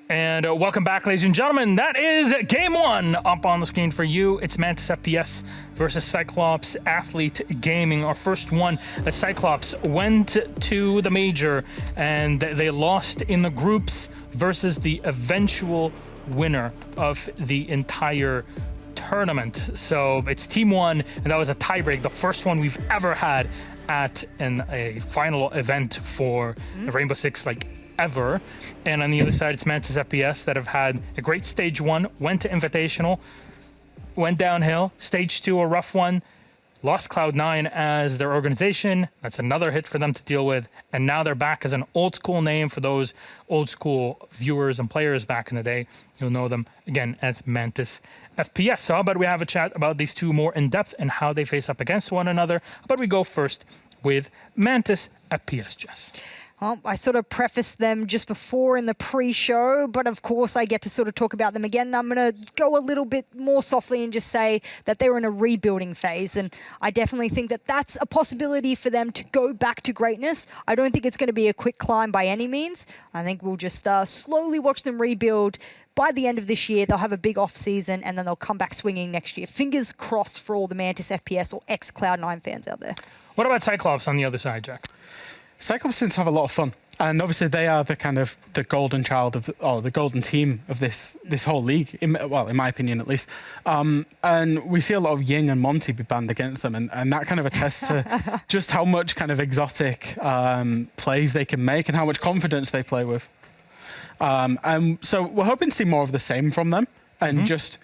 And welcome back, ladies and gentlemen. That is game one up on the screen for you. It's MantisFPS versus Cyclops Athlete Gaming. Our first one, Cyclops went to the major and they lost in the groups versus the eventual winner of the entire tournament. So it's team one, and that was a tiebreak, the first one we've ever had at a final event for Rainbow Six, like ever. And on the other side, it's MantisFPS that have had a great stage one, went to Invitational, went downhill. Stage two, a rough one, lost Cloud9 as their organization. That's another hit for them to deal with. And now they're back as an old school name for those old school viewers and players back in the day. You'll know them again as MantisFPS. So how about we have a chat about these two more in depth and how they face up against one another. How about we go first with MantisFPS, Jess? Well, I sort of prefaced them just before in the pre-show, but of course I get to sort of talk about them again. I'm going to go a little bit more softly and just say that they're in a rebuilding phase, and I definitely think that that's a possibility for them to go back to greatness. I don't think it's going to be a quick climb by any means. I think we'll just slowly watch them rebuild. By the end of this year, they'll have a big off season, and then they'll come back swinging next year. Fingers crossed for all the MantisFPS or ex-Cloud9 fans out there. What about Cyclops on the other side, Jack? Cyclops seems to have a lot of fun, and obviously they are the kind of the golden child of, or the golden team of this whole league. Well, in my opinion, at least. And we see a lot of Ying and Monty be banned against them, and that kind of attests to just how much kind of exotic plays they can make and how much confidence they play with. And so we're hoping to see more of the same from them, and just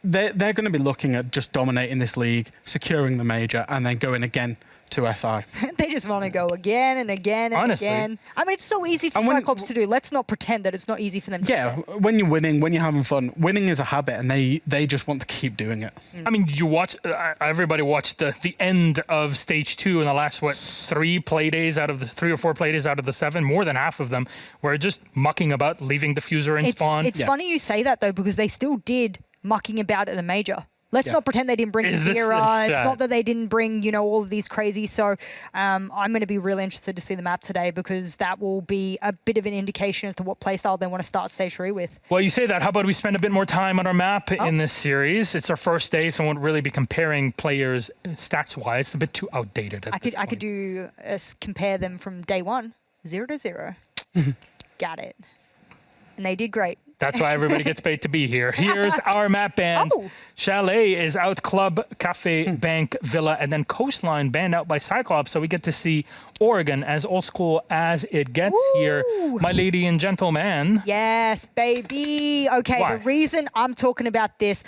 they're going to be looking at just dominating this league, securing the major, and then going again to SI. They just want to go again and again and Honestly. again. I mean, it's so easy for Cyclops to do. Let's not pretend that it's not easy for them to do. When you're winning, when you're having fun, winning is a habit, and they just want to keep doing it. I mean, did you watch, everybody watched the end of stage two in the last, what, 3 play days out of the 3 or 4 play days out of the 7, more than half of them were just mucking about, leaving diffuser in spawn. It's funny you say that, though, because they still did mucking about at the major. Let's not pretend they didn't bring Zira. It's not that they didn't bring, you know, all of these crazy. So I'm going to be really interested to see the map today, because that will be a bit of an indication as to what playstyle they want to start stage 3 with. Well, you say that. How about we spend a bit more time on our map in this series? It's our first day, so I won't really be comparing players stats-wise. It's a bit too outdated at this point. I could do compare them from day 1, 0 to 0. Got it. And they did great. That's why everybody gets paid to be here. Here's our map band. Chalet is out, Club, Cafe, Bank, Villa, and then Coastline banned out by Cyclops. So we get to see Oregon as old school as it gets here. My lady and gentleman. Yes, baby. Okay, Why? The reason I'm talking about this,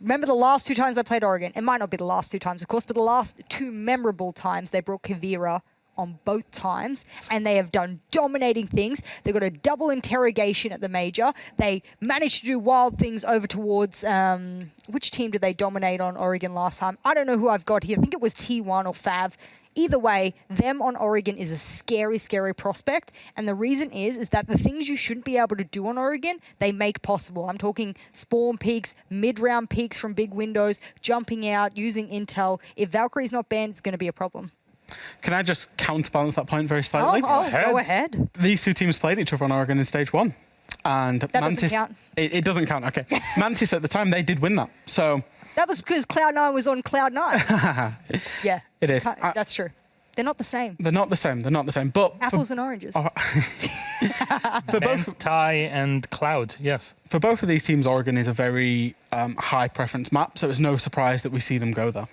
remember the last 2 times I played Oregon? It might not be the last 2 times, of course, but the last 2 memorable times they brought Kavira on both times, and they have done dominating things. They got a double interrogation at the major. They managed to do wild things over towards, which team did they dominate on Oregon last time? I don't know who I've got here. I think it was T1 or Fav. Either way, them on Oregon is a scary, scary prospect. And the reason is that the things you shouldn't be able to do on Oregon, they make possible. I'm talking spawn peaks, mid-round peaks from big windows, jumping out, using intel. If Valkyrie's not banned, it's going to be a problem. Can I just counterbalance that point very slightly? Go ahead. These 2 teams played each other on Oregon in stage 1. And that Mantis, doesn't count. It doesn't count, okay. Mantis at the time, they did win that. So that was because Cloud9 was on Cloud9. Yeah. It is. That's true. They're not the same. They're not the same. They're not the same. But apples and oranges. For both Ty and Cloud, yes. For both of these teams, Oregon is a very high preference map, so it's no surprise that we see them go there.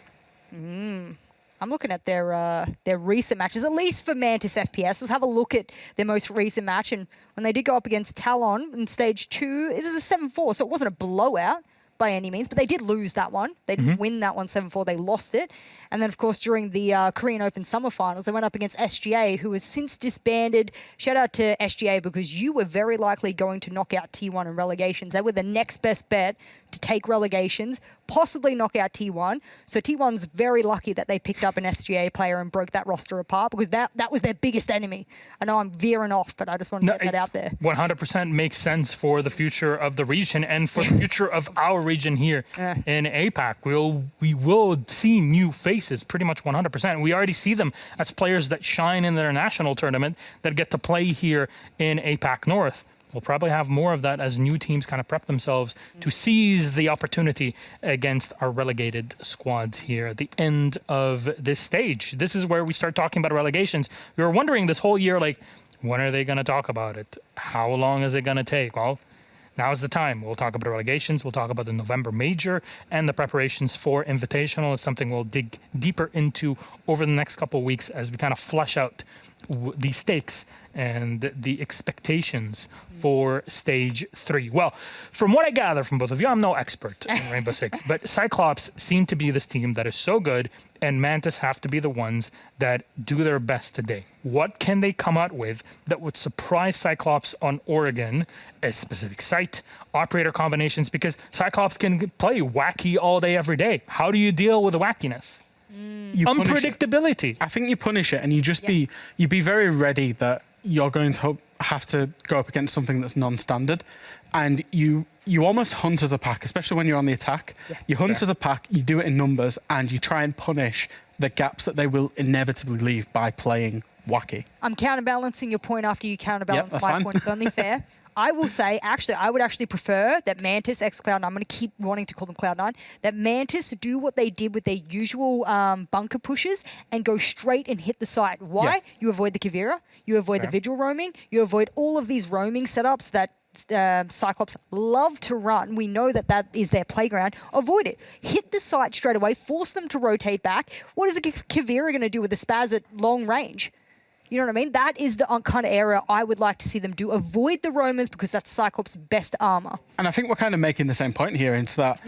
I'm looking at their recent matches, at least for MantisFPS. Let's have a look at their most recent match. And when they did go up against Talon in stage 2, it was a 7-4, so it wasn't a blowout by any means, but they did lose that one. They didn't win that one 7-4, they lost it. And then, of course, during the Korean Open Summer Finals, they went up against SGA, who has since disbanded. Shout out to SGA, because you were very likely going to knock out T1 in relegations. They were the next best bet to take relegations, possibly knock out T1. So T1's very lucky that they picked up an SGA player and broke that roster apart, because that was their biggest enemy. I know I'm veering off, but I just want to get that out there. 100% makes sense for the future of the region and for the future of our region here in APAC. We will see new faces pretty much 100%. We already see them as players that shine in their national tournament that get to play here in APAC North. we'll probably have more of that as new teams kind of prep themselves to seize the opportunity against our relegated squads here at the end of this stage. This is where we start talking about relegations. We were wondering this whole year, like, when are they going to talk about it? How long is it going to take? Well, now's the time. We'll talk about relegations. We'll talk about the November Major and the preparations for Invitational. It's something we'll dig deeper into over the next couple of weeks as we kind of flesh out the stakes and the expectations for Stage 3. Well, from what I gather from both of you, I'm no expert in Rainbow Six, but Cyclops seem to be this team that is so good, and Mantis have to be the ones that do their best today. What can they come out with that would surprise Cyclops on Oregon, a specific site, operator combinations, because Cyclops can play wacky all day, every day. How do you deal with the wackiness? Unpredictability. I think you punish it, and you just be very ready that you're going to have to go up against something that's non-standard, and you almost hunt as a pack, especially when you're on the attack. You hunt as a pack, you do it in numbers, and you try and punish the gaps that they will inevitably leave by playing wacky. I'm counterbalancing your point after you counterbalance my fine. point. It's only fair. I will say, actually, I would actually prefer that Mantis x Cloud9, I'm going to keep wanting to call them Cloud9, that Mantis do what they did with their usual bunker pushes and go straight and hit the site. Why? Yeah. You avoid the Kavira, you avoid the Vigil roaming, you avoid all of these roaming setups that Cyclops love to run. We know that that is their playground. Avoid it. Hit the site straight away, force them to rotate back. What is a Kavira going to do with the Spaz at long range? You know what I mean? That is the kind of area I would like to see them do. Avoid the roamers because that's Cyclops' best armor. And I think we're kind of making the same point here, into that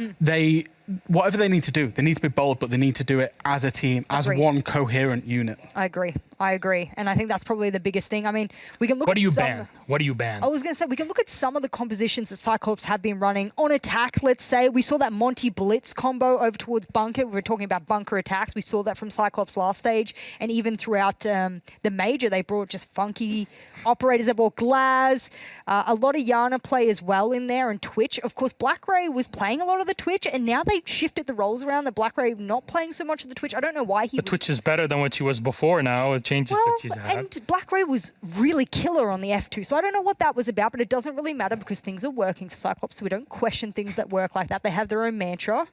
whatever they need to do, they need to be bold, but they need to do it as a team, as one coherent unit. I agree. And I think that's probably the biggest thing. I mean, we can look at What do you ban? What do you ban? I was going to say, we can look at some of the compositions that Cyclops have been running on attack, let's say. We saw that Monty Blitz combo over towards Bunker. We were talking about Bunker attacks. We saw that from Cyclops last stage. And even throughout the Major, they brought just funky operators. They brought Glaz. A lot of Yana play as well in there, and Twitch. Of course, Black Ray was playing a lot of the Twitch, and now they shifted the roles around. That Black Ray not playing so much of the Twitch. I don't know why he. The Twitch is better than what she was before now. It changes that she's had. And Black Ray was really killer on the F2, so I don't know what that was about, but it doesn't really matter because things are working for Cyclops, so we don't question things that work like that. They have their own mantra.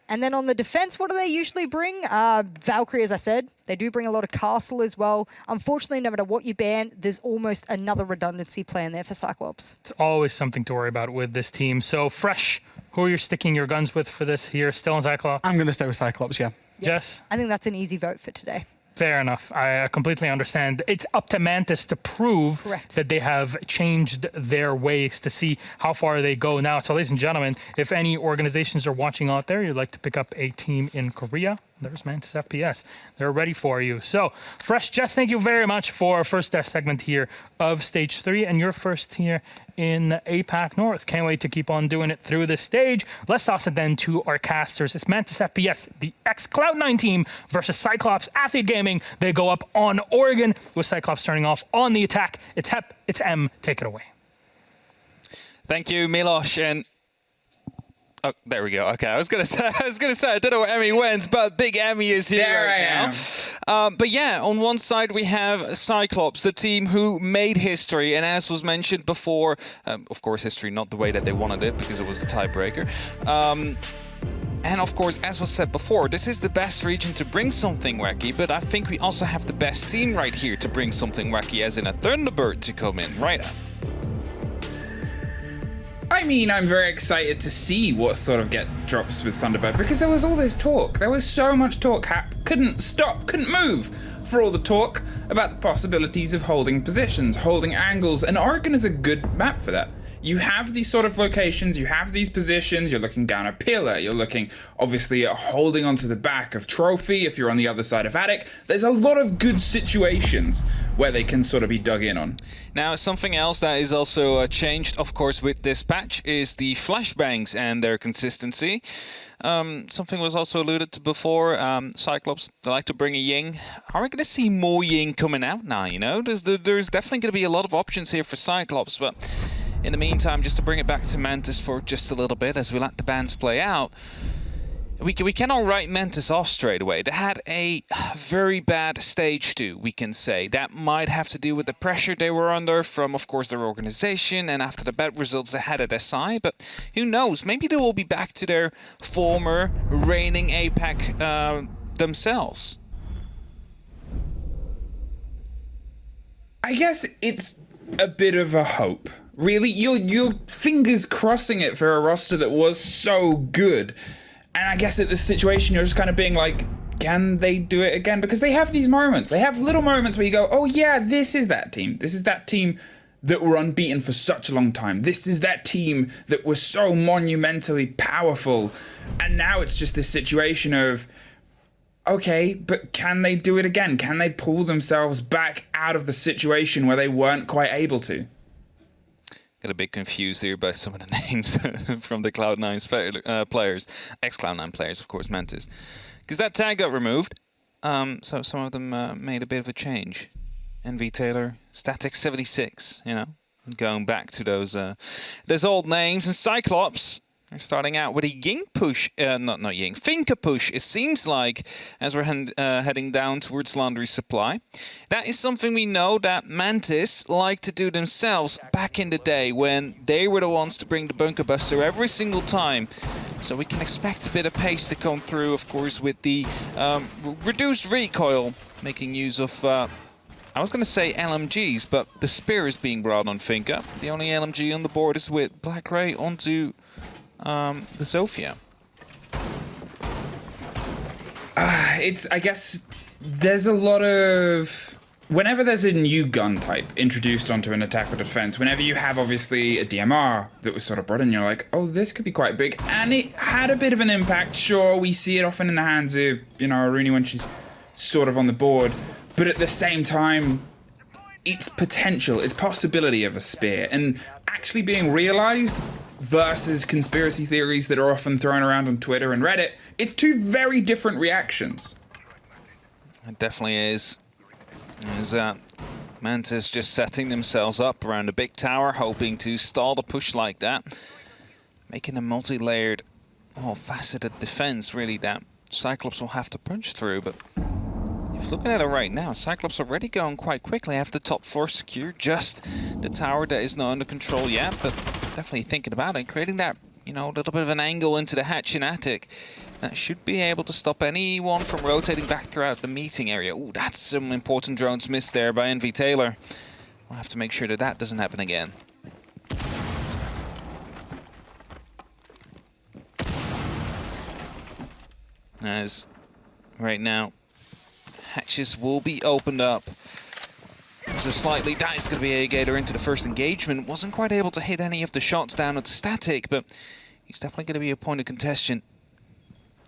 And then on the defense, what do they usually bring? Valkyrie, as I said, they do bring a lot of Castle as well. Unfortunately, no matter what you ban, there's almost another redundancy plan there for Cyclops. It's always something to worry about with this team. So, Fresh, who are you sticking your guns with for this here? Still in Cyclops? I'm going to stay with Cyclops, yeah. Jess? I think that's an easy vote for today. Fair enough. I completely understand. It's up to Mantis to prove that they have changed their ways to see how far they go now. So, ladies and gentlemen, if any organizations are watching out there, you'd like to pick up a team in Korea, there's MantisFPS. They're ready for you. So, Fresh, Jess, thank you very much for our first test segment here of Stage 3 and your first here in APAC North. Can't wait to keep on doing it through this stage. Let's toss it then to our casters. It's MantisFPS, the ex-Cloud9 team versus Cyclops Athlete Gaming. They go up on Oregon with Cyclops starting off on the attack. It's Hep, it's M. Take it away. Thank you, Milos, and oh, there we go. Okay, I was gonna say, I don't know where Emmy went, but Big Emmy is here now. But yeah, on one side we have Cyclops, the team who made history, and as was mentioned before, of course, history not the way that they wanted it because it was the tiebreaker. And of course, as was said before, this is the best region to bring something wacky, but I think we also have the best team right here to bring something wacky, as in a Thunderbird to come in right up. I mean, I'm very excited to see what sort of drops with Thunderbird, because there was all this talk. There was so much talk. Hap couldn't stop, couldn't move for all the talk about the possibilities of holding positions, holding angles, and Oregon is a good map for that. You have these sort of locations, you have these positions, you're looking down a pillar, you're looking obviously at holding onto the back of Trophy if you're on the other side of Attic. There's a lot of good situations where they can sort of be dug in on. Now, something else that is also changed, of course, with this patch is the flashbangs and their consistency. Something was also alluded to before, Cyclops, they like to bring a Ying. Are we going to see more Ying coming out now, you know? There's definitely going to be a lot of options here for Cyclops, but in the meantime, just to bring it back to Mantis for just a little bit as we let the bans play out, we cannot write Mantis off straight away. They had a very bad stage 2, we can say. That might have to do with the pressure they were under from, of course, their organization, and after the bad results they had at SI. But who knows? Maybe they will be back to their former reigning APAC themselves. I guess it's a bit of a hope. Really, you're fingers crossing it for a roster that was so good. And I guess at this situation, you're just kind of being like, can they do it again? Because they have these moments. They have little moments where you go, oh yeah, this is that team. This is that team that were unbeaten for such a long time. This is that team that was so monumentally powerful. And now it's just this situation of, okay, but can they do it again? Can they pull themselves back out of the situation where they weren't quite able to? Got a bit confused here by some of the names from the Cloud9 players, ex-Cloud9 players, of course, Mantis, because that tag got removed. So some of them made a bit of a change. NV Taylor, Static 76, you know, going back to those old names. And Cyclops, they're starting out with a Ying push, not Ying, Finka push, it seems like, as we're heading down towards Laundry Supply. That is something we know that Mantis like to do themselves back in the day when they were the ones to bring the Bunker Buster every single time. So we can expect a bit of pace to come through, of course, with the reduced recoil, making use of, I was going to say LMGs, but the Spear is being brought on Finka. The only LMG on the board is with Black Ray onto the Sophia. I guess there's a lot of... Whenever there's a new gun type introduced onto an attack or defense, whenever you have obviously a DMR that was sort of brought in, you're like, oh, this could be quite big. And it had a bit of an impact. Sure, we see it often in the hands of, you know, Aruni when she's sort of on the board. But at the same time, its potential, its possibility of a spear and actually being realized versus conspiracy theories that are often thrown around on Twitter and Reddit, it's two very different reactions. It definitely is. There's Mantis just setting themselves up around a big tower, hoping to stall the push like that. Making a multi-layered, faceted defense, really, that Cyclops will have to punch through. But if looking at it right now, Cyclops already going quite quickly. Have the top floor secure, just the tower that is not under control yet, but definitely thinking about it, creating that, you know, a little bit of an angle into the hatch in attic. That should be able to stop anyone from rotating back throughout the meeting area. Ooh, that's some important drones missed there by NV Taylor. We'll have to make sure that that doesn't happen again. As right now, hatches will be opened up. So slightly, that is going to be a Gator into the first engagement. Wasn't quite able to hit any of the shots down at the Static, but he's definitely going to be a point of contention.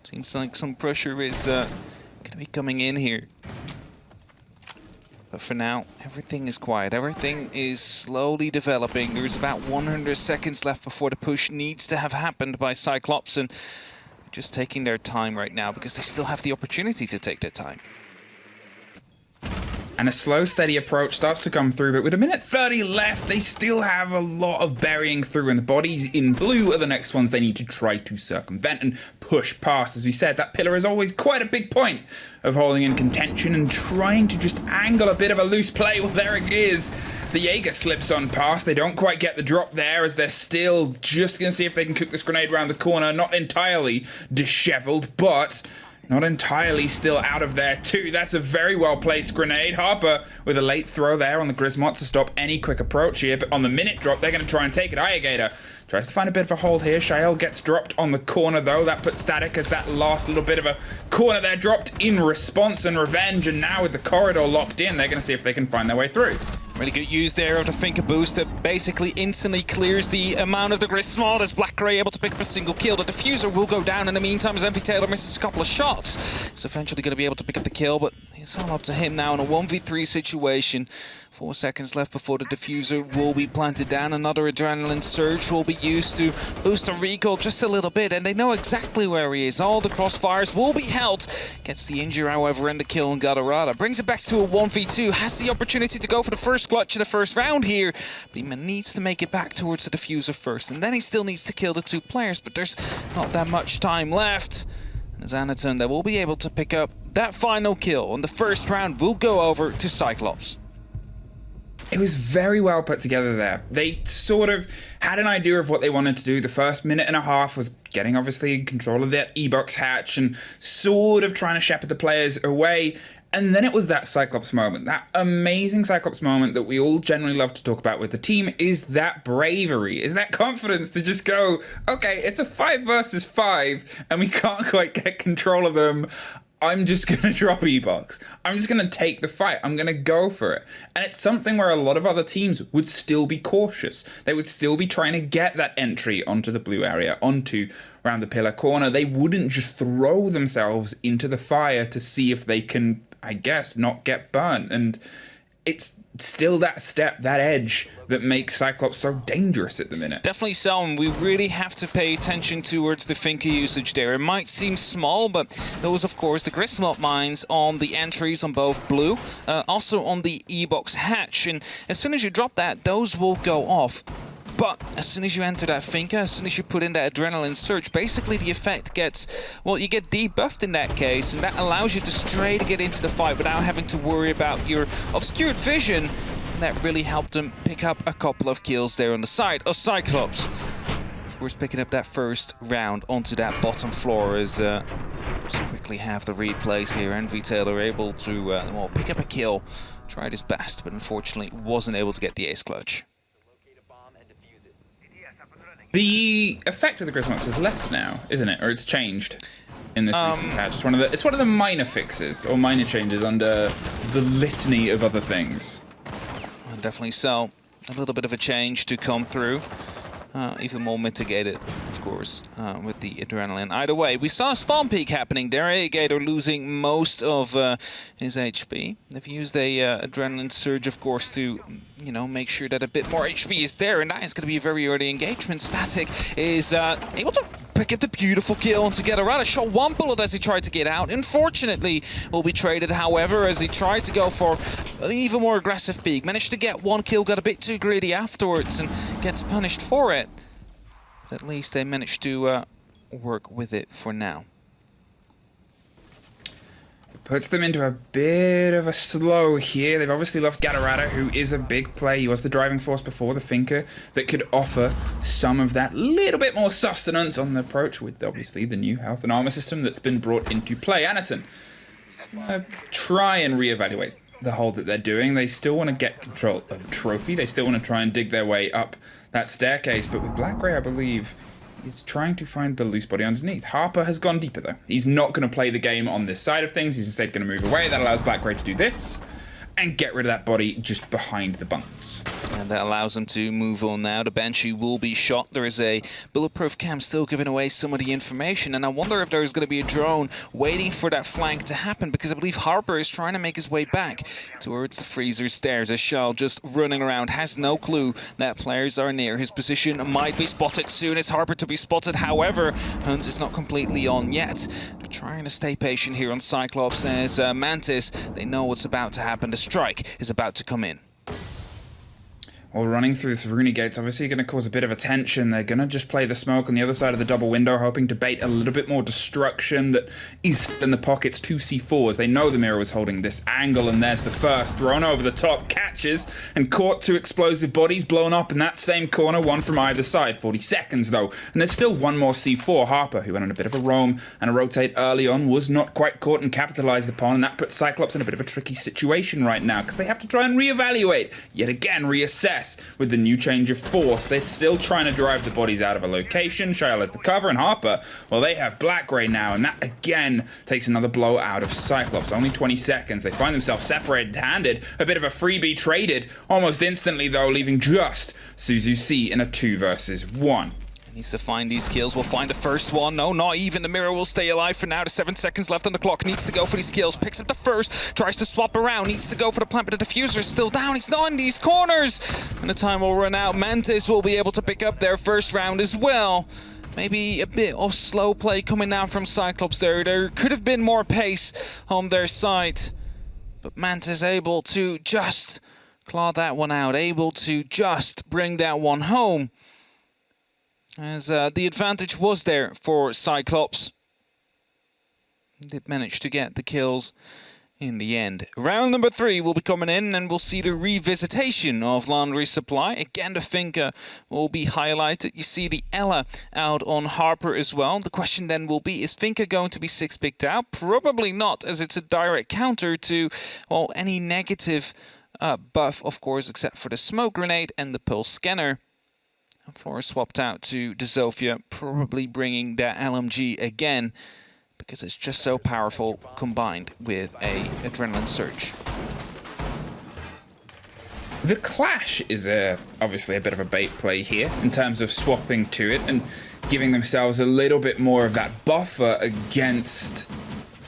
Seems like some pressure is going to be coming in here. But for now, everything is quiet. Everything is slowly developing. There's about 100 seconds left before the push needs to have happened by Cyclops, and just taking their time right now because they still have the opportunity to take their time. And a slow, steady approach starts to come through, but with a minute 30 left, they still have a lot of burying through, and the bodies in blue are the next ones they need to try to circumvent and push past. As we said, that pillar is always quite a big point of holding in contention and trying to just angle a bit of a loose play. Well, there it is. The Jaeger slips on past. They don't quite get the drop there as they're still just going to see if they can cook this grenade around the corner. Not entirely disheveled, but not entirely still out of there too. That's a very well-placed grenade. Harper with a late throw there on the Grismot to stop any quick approach here, but on the minute drop, they're going to try and take it. Gator tries to find a bit of a hold here. Shael gets dropped on the corner though. That puts Static as that last little bit of a corner there dropped in response and revenge, and now with the corridor locked in, they're going to see if they can find their way through. Really good use there of the Finka boost that basically instantly clears the amount of the Grismod as Black Ray able to pick up a single kill. The diffuser will go down in the meantime as NV Taylor misses a couple of shots. He's eventually going to be able to pick up the kill, but it's all up to him now in a 1v3 situation. 4 seconds left before the diffuser will be planted down. Another adrenaline surge will be used to boost the recoil just a little bit, and they know exactly where he is. All the crossfires will be held. Gets the injury, however, and the kill on Gadarada. Brings it back to a 1v2. Has the opportunity to go for the first clutch in the first round here, but he needs to make it back towards the diffuser first, and then he still needs to kill the 2 players, but there's not that much time left. And as Anaton, they will be able to pick up that final kill. And the first round will go over to Cyclops. It was very well put together there. They sort of had an idea of what they wanted to do. The first minute and a half was getting, obviously, control of that E-box hatch and sort of trying to shepherd the players away. And then it was that Cyclops moment, that amazing Cyclops moment that we all generally love to talk about with the team, is that bravery, is that confidence to just go, okay, it's a 5 versus 5 and we can't quite get control of them. I'm just going to drop E-box. I'm just going to take the fight. I'm going to go for it. And it's something where a lot of other teams would still be cautious. They would still be trying to get that entry onto the blue area, onto around the pillar corner. They wouldn't just throw themselves into the fire to see if they can, I guess, not get burnt. And it's still that step, that edge that makes Cyclops so dangerous at the minute. Definitely so, and we really have to pay attention towards the Finker usage there. It might seem small, but those, of course, the Griswold mines on the entries on both blue, also on the E-box hatch, and as soon as you drop that, those will go off. But as soon as you enter that Finker, as soon as you put in that adrenaline surge, basically the effect gets, well, you get debuffed in that case, and that allows you to straight get into the fight without having to worry about your obscured vision. And that really helped them pick up a couple of kills there on the side of Cyclops. Of course, picking up that first round onto that bottom floor is just quickly have the replays here. And Taylor able to well, pick up a kill, tried his best, but unfortunately wasn't able to get the ace clutch. The effect of the Griswold is less now, isn't it? Or it's changed in this recent patch. It's one of the minor fixes or minor changes under the litany of other things. Definitely so. A little bit of a change to come through. Even more mitigated, of course, with the adrenaline. Either way, we saw a spawn peak happening there. Gator losing most of his HP. They've used a adrenaline surge, of course, to, you know, make sure that a bit more HP is there, and that is going to be a very early engagement. Static is able to pick up the beautiful kill to get around. Shot one bullet as he tried to get out. Unfortunately, will be traded, however, as he tried to go for an even more aggressive peak. Managed to get one kill, got a bit too greedy afterwards, and gets punished for it. But at least they managed to work with it for now. Puts them into a bit of a slow here. They've obviously lost Gatorada, who is a big play. He was the driving force before the Finker that could offer some of that little bit more sustenance on the approach with, obviously, the new health and armor system that's been brought into play. Anaton, try and reevaluate the hold that they're doing. They still want to get control of Trophy. They still want to try and dig their way up that staircase. But with Black Ray, I believe, he's trying to find the loose body underneath. Harper has gone deeper, though. He's not going to play the game on this side of things. He's instead going to move away. That allows Black Ray to do this and get rid of that body just behind the bunks. And that allows them to move on now. The Banshee will be shot. There is a bulletproof cam still giving away some of the information. And I wonder if there's going to be a drone waiting for that flank to happen, because I believe Harper is trying to make his way back towards the freezer stairs. As Shell just running around, has no clue that players are near. His position might be spotted soon as Harper to be spotted. However, Hunt is not completely on yet. They're trying to stay patient here on Cyclops as Mantis, they know what's about to happen. The strike is about to come in. Well, running through the Savruni gate's obviously going to cause a bit of attention. They're going to just play the smoke on the other side of the double window, hoping to bait a little bit more destruction that is in the pockets. 2 C4s. They know the mirror was holding this angle, and there's the first. Thrown over the top, catches, and caught 2 explosive bodies blown up in that same corner, one from either side. 40 seconds, though. And there's still one more C4. Harper, who went on a bit of a roam and a rotate early on, was not quite caught and capitalized upon, and that puts Cyclops in a bit of a tricky situation right now, because they have to try and reevaluate, yet again reassess. With the new change of force, they're still trying to drive the bodies out of a location. Shale has the cover, and Harper, well, they have Black Ray now, and that again takes another blow out of Cyclops. Only 20 seconds. They find themselves separated-handed. A bit of a freebie traded almost instantly, though, leaving just Suzu C in a 2 versus 1. Needs to find these kills. We'll find the first one. No, not even. The mirror will stay alive for now. There's 7 seconds left on the clock. Needs to go for these kills. Picks up the first. Tries to swap around. Needs to go for the plant, but the diffuser is still down. He's not in these corners. And the time will run out. Mantis will be able to pick up their first round as well. Maybe a bit of slow play coming down from Cyclops there. There could have been more pace on their side. But Mantis able to just claw that one out. Able to just bring that one home. As the advantage was there for Cyclops. Did manage to get the kills in the end. Round number 3 will be coming in, and we'll see the revisitation of Laundry Supply. Again, the Finka will be highlighted. You see the Ella out on Harper as well. The question then will be, is Finka going to be 6-picked out? Probably not, as it's a direct counter to, well, any negative buff, of course, except for the smoke grenade and the pulse scanner. Floor swapped out to Zofia, probably bringing that LMG again, because it's just so powerful combined with a adrenaline surge. The Clash is obviously a bit of a bait play here in terms of swapping to it and giving themselves a little bit more of that buffer against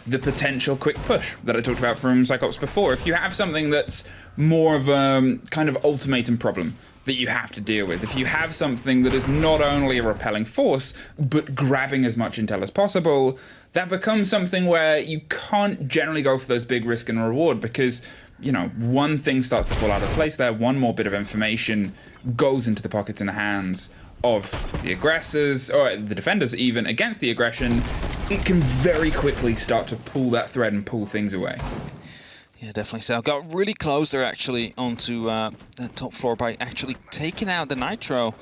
the potential quick push that I talked about from Cyclops before. If you have something that's more of a kind of ultimatum problem that you have to deal with, if you have something that is not only a repelling force, but grabbing as much intel as possible, that becomes something where you can't generally go for those big risk and reward, because, you know, one thing starts to fall out of place there, one more bit of information goes into the pockets and the hands of the aggressors, or the defenders even, against the aggression. It can very quickly start to pull that thread and pull things away. Yeah, definitely so. Got really close there, actually, onto the top floor by actually taking out the Nitro.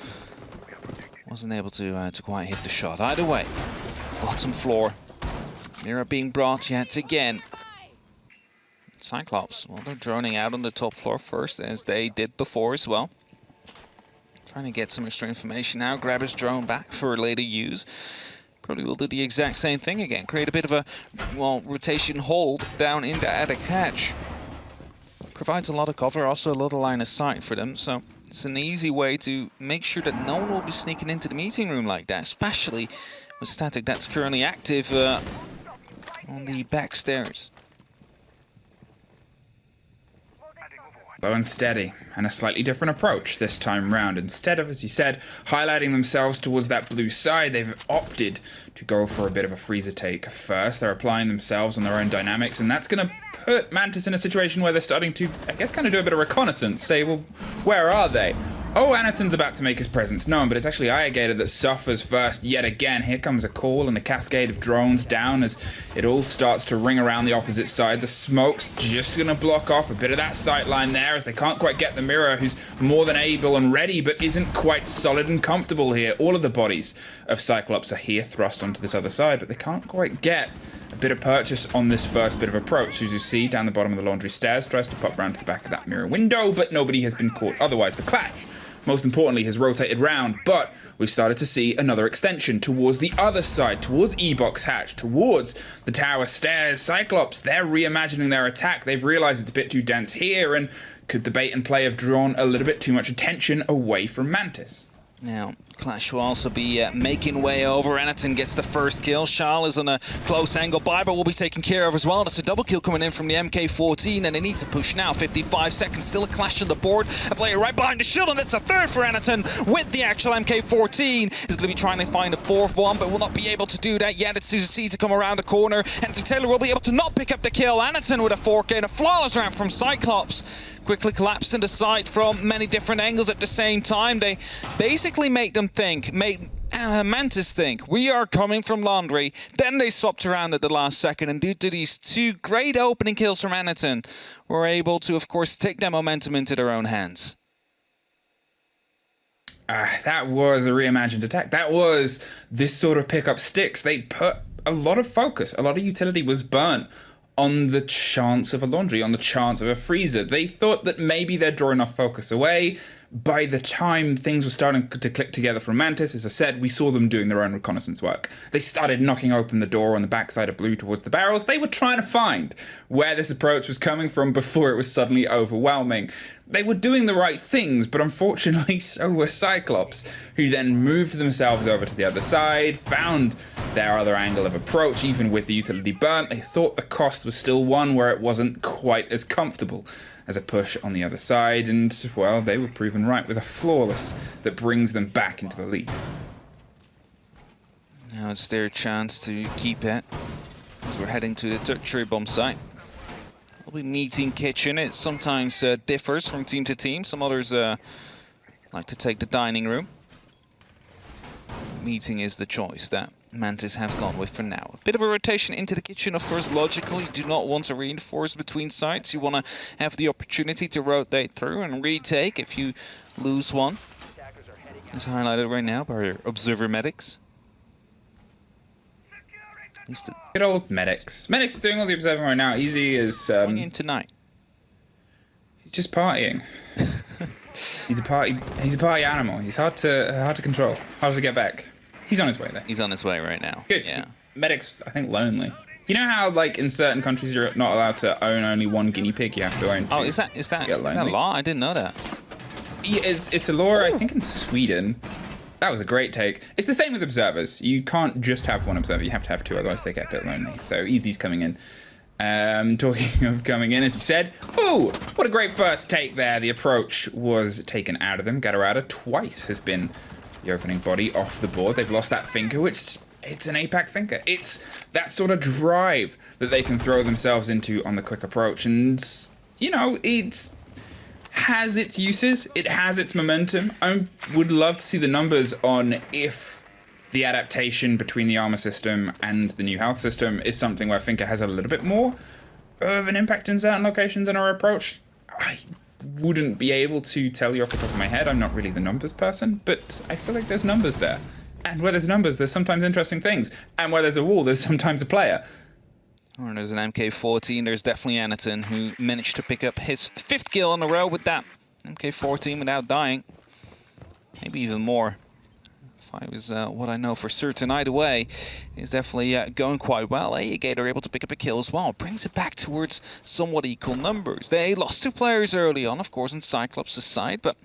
Wasn't able to quite hit the shot. Either way, bottom floor. Mira being brought yet again. Cyclops, well, they're droning out on the top floor first, as they did before as well. Trying to get some extra information now. Grab his drone back for later use. Probably will do the exact same thing again. Create a bit of a, well, rotation hold down in the attic hatch. Provides a lot of cover, also a little line of sight for them. So it's an easy way to make sure that no one will be sneaking into the meeting room like that, especially with Static that's currently active on the back stairs. Low and steady, and a slightly different approach this time round. Instead of, as you said, highlighting themselves towards that blue side, they've opted to go for a bit of a freezer take first. They're applying themselves on their own dynamics, and that's going to put Mantis in a situation where they're starting to, I guess, kind of do a bit of reconnaissance. Say, well, where are they? Oh, Anaton's about to make his presence known, but it's actually Iagator that suffers first yet again. Here comes a call and a cascade of drones down as it all starts to ring around the opposite side. The smoke's just going to block off a bit of that sight line there, as they can't quite get the Mirror, who's more than able and ready, but isn't quite solid and comfortable here. All of the bodies of Cyclops are here, thrust onto this other side, but they can't quite get a bit of purchase on this first bit of approach. As you see, down the bottom of the laundry stairs, tries to pop round to the back of that Mirror window, but nobody has been caught. Otherwise, the Clash, most importantly, has rotated round, but we've started to see another extension towards the other side, towards E-Box Hatch, towards the tower stairs. Cyclops, they're reimagining their attack. They've realized it's a bit too dense here, and could the bait and play have drawn a little bit too much attention away from Mantis? Now, Clash will also be making way over. Anaton gets the first kill. Shal is on a close angle. Biber will be taken care of as well. That's a double kill coming in from the MK14, and they need to push now. 55 seconds, still a Clash on the board. A player right behind the shield, and it's a third for Anaton with the actual MK14. He's going to be trying to find a fourth one, but will not be able to do that yet. It's Suzy to come around the corner. Henry Taylor will be able to not pick up the kill. Anaton with a 4K and a flawless round from Cyclops. Quickly collapsed into sight from many different angles at the same time. They basically made them think, made Mantis think, we are coming from Laundry. Then they swapped around at the last second, and due to these two great opening kills from Anaton, were able to, of course, take their momentum into their own hands. That was a reimagined attack. That was this sort of pick up sticks. They put a lot of focus, a lot of utility was burnt on the chance of a laundry, on the chance of a freezer. They thought that maybe they'd draw enough focus away. By the time things were starting to click together from Mantis, as I said, we saw them doing their own reconnaissance work. They started knocking open the door on the backside of Blue towards the barrels. They were trying to find where this approach was coming from before it was suddenly overwhelming. They were doing the right things, but unfortunately so were Cyclops, who then moved themselves over to the other side, found their other angle of approach. Even with the utility burnt, they thought the cost was still one where it wasn't quite as comfortable as a push on the other side, and, well, they were proven right with a flawless that brings them back into the lead. Now it's their chance to keep it, as we're heading to the tertiary bomb site. We'll be meeting kitchen. It sometimes differs from team to team. Some others like to take the dining room. Meeting is the choice that Mantis have gone with for now. A bit of a rotation into the kitchen, of course, logical. You do not want to reinforce between sites. You want to have the opportunity to rotate through and retake if you lose one. It's highlighted right now by our observer medics. At least Good old medics. Medics is doing all the observing right now. Easy is going in tonight. he's just partying. He's a party animal. He's hard to control. Hard to get back. He's on his way there. He's on his way right now. Good. Yeah. Medics, I think, lonely. You know how, like, in certain countries you're not allowed to own only one guinea pig. You have to own two. Oh, is that law? I didn't know that. Yeah, it's a law, I think, in Sweden. That was a great take. It's the same with observers. You can't just have one observer. You have to have two, otherwise they get a bit lonely. So Easy's coming in. Talking of coming in, as you said. Ooh, what a great first take there. The approach was taken out of them. Gatarada twice has been the opening body off the board. They've lost that finger, which it's an APAC finger. It's that sort of drive that they can throw themselves into on the quick approach. And, you know, it has its uses. It has its momentum. I would love to see the numbers on if the adaptation between the armor system and the new health system is something where Finka has a little bit more of an impact in certain locations in our approach. I wouldn't be able to tell you off the top of my head. I'm not really the numbers person, but I feel like there's numbers there. And where there's numbers, there's sometimes interesting things. And where there's a wall, there's sometimes a player. Oh, there's an MK14. There's definitely Anaton, who managed to pick up his 5th kill in a row with that MK14 without dying. Maybe even more. 5 is what I know for certain. Either way, is definitely going quite well. Gator able to pick up a kill as well. Brings it back towards somewhat equal numbers. They lost 2 players early on, of course, on Cyclops' side, but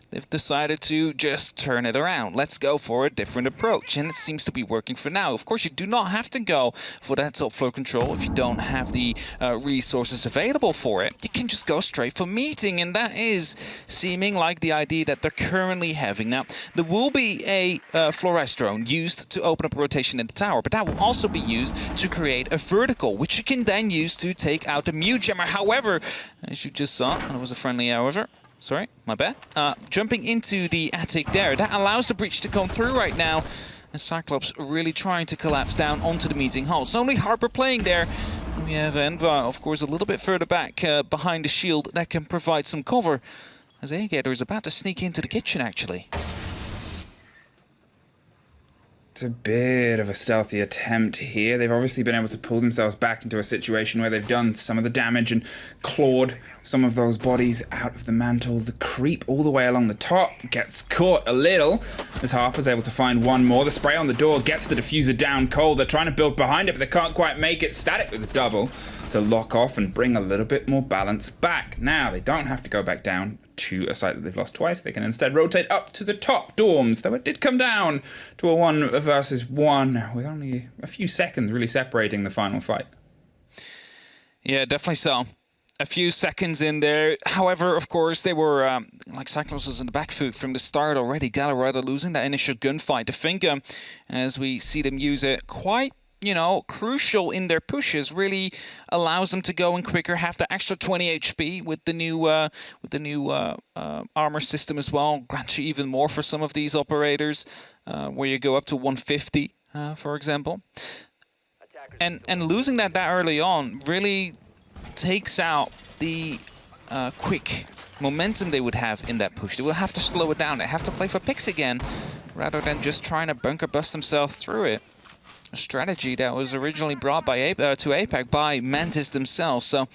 they've decided to just turn it around. Let's go for a different approach, and it seems to be working for now. Of course, you do not have to go for that top floor control if you don't have the resources available for it. You can just go straight for meeting, and that is seeming like the idea that they're currently having. Now, there will be a fluoresce drone used to open up a rotation in the tower, but that will also be used to create a vertical, which you can then use to take out the mute jammer. However, as you just saw, and it was a friendly, however, sorry, my bad. Jumping into the attic there, that allows the breach to come through right now. And Cyclops really trying to collapse down onto the meeting hall. It's only Harper playing there. We have Enva, of course, a little bit further back behind the shield that can provide some cover. As Gator is about to sneak into the kitchen, actually. It's a bit of a stealthy attempt here. They've obviously been able to pull themselves back into a situation where they've done some of the damage and clawed some of those bodies out of the mantle. The creep all the way along the top gets caught a little as Harper's able to find one more. The spray on the door gets the diffuser down cold. They're trying to build behind it, but they can't quite make it. Static with the double to lock off and bring a little bit more balance back. Now, they don't have to go back down to a site that they've lost twice. They can instead rotate up to the top dorms, though it did come down to a 1 versus 1 with only a few seconds really separating the final fight. Yeah, definitely so. A few seconds in there. However, of course, they were, like Cyclops was in the back foot from the start already. Galarada losing that initial gunfight. The finger, as we see them use it quite, you know, crucial in their pushes, really allows them to go in quicker, have the extra 20 HP with the new armor system as well. Grants you even more for some of these operators, where you go up to 150, for example. And losing that early on really takes out the quick momentum they would have in that push. They will have to slow it down. They have to play for picks again, rather than just trying to bunker bust themselves through it. A strategy that was originally brought by to APAC by Mantis themselves, so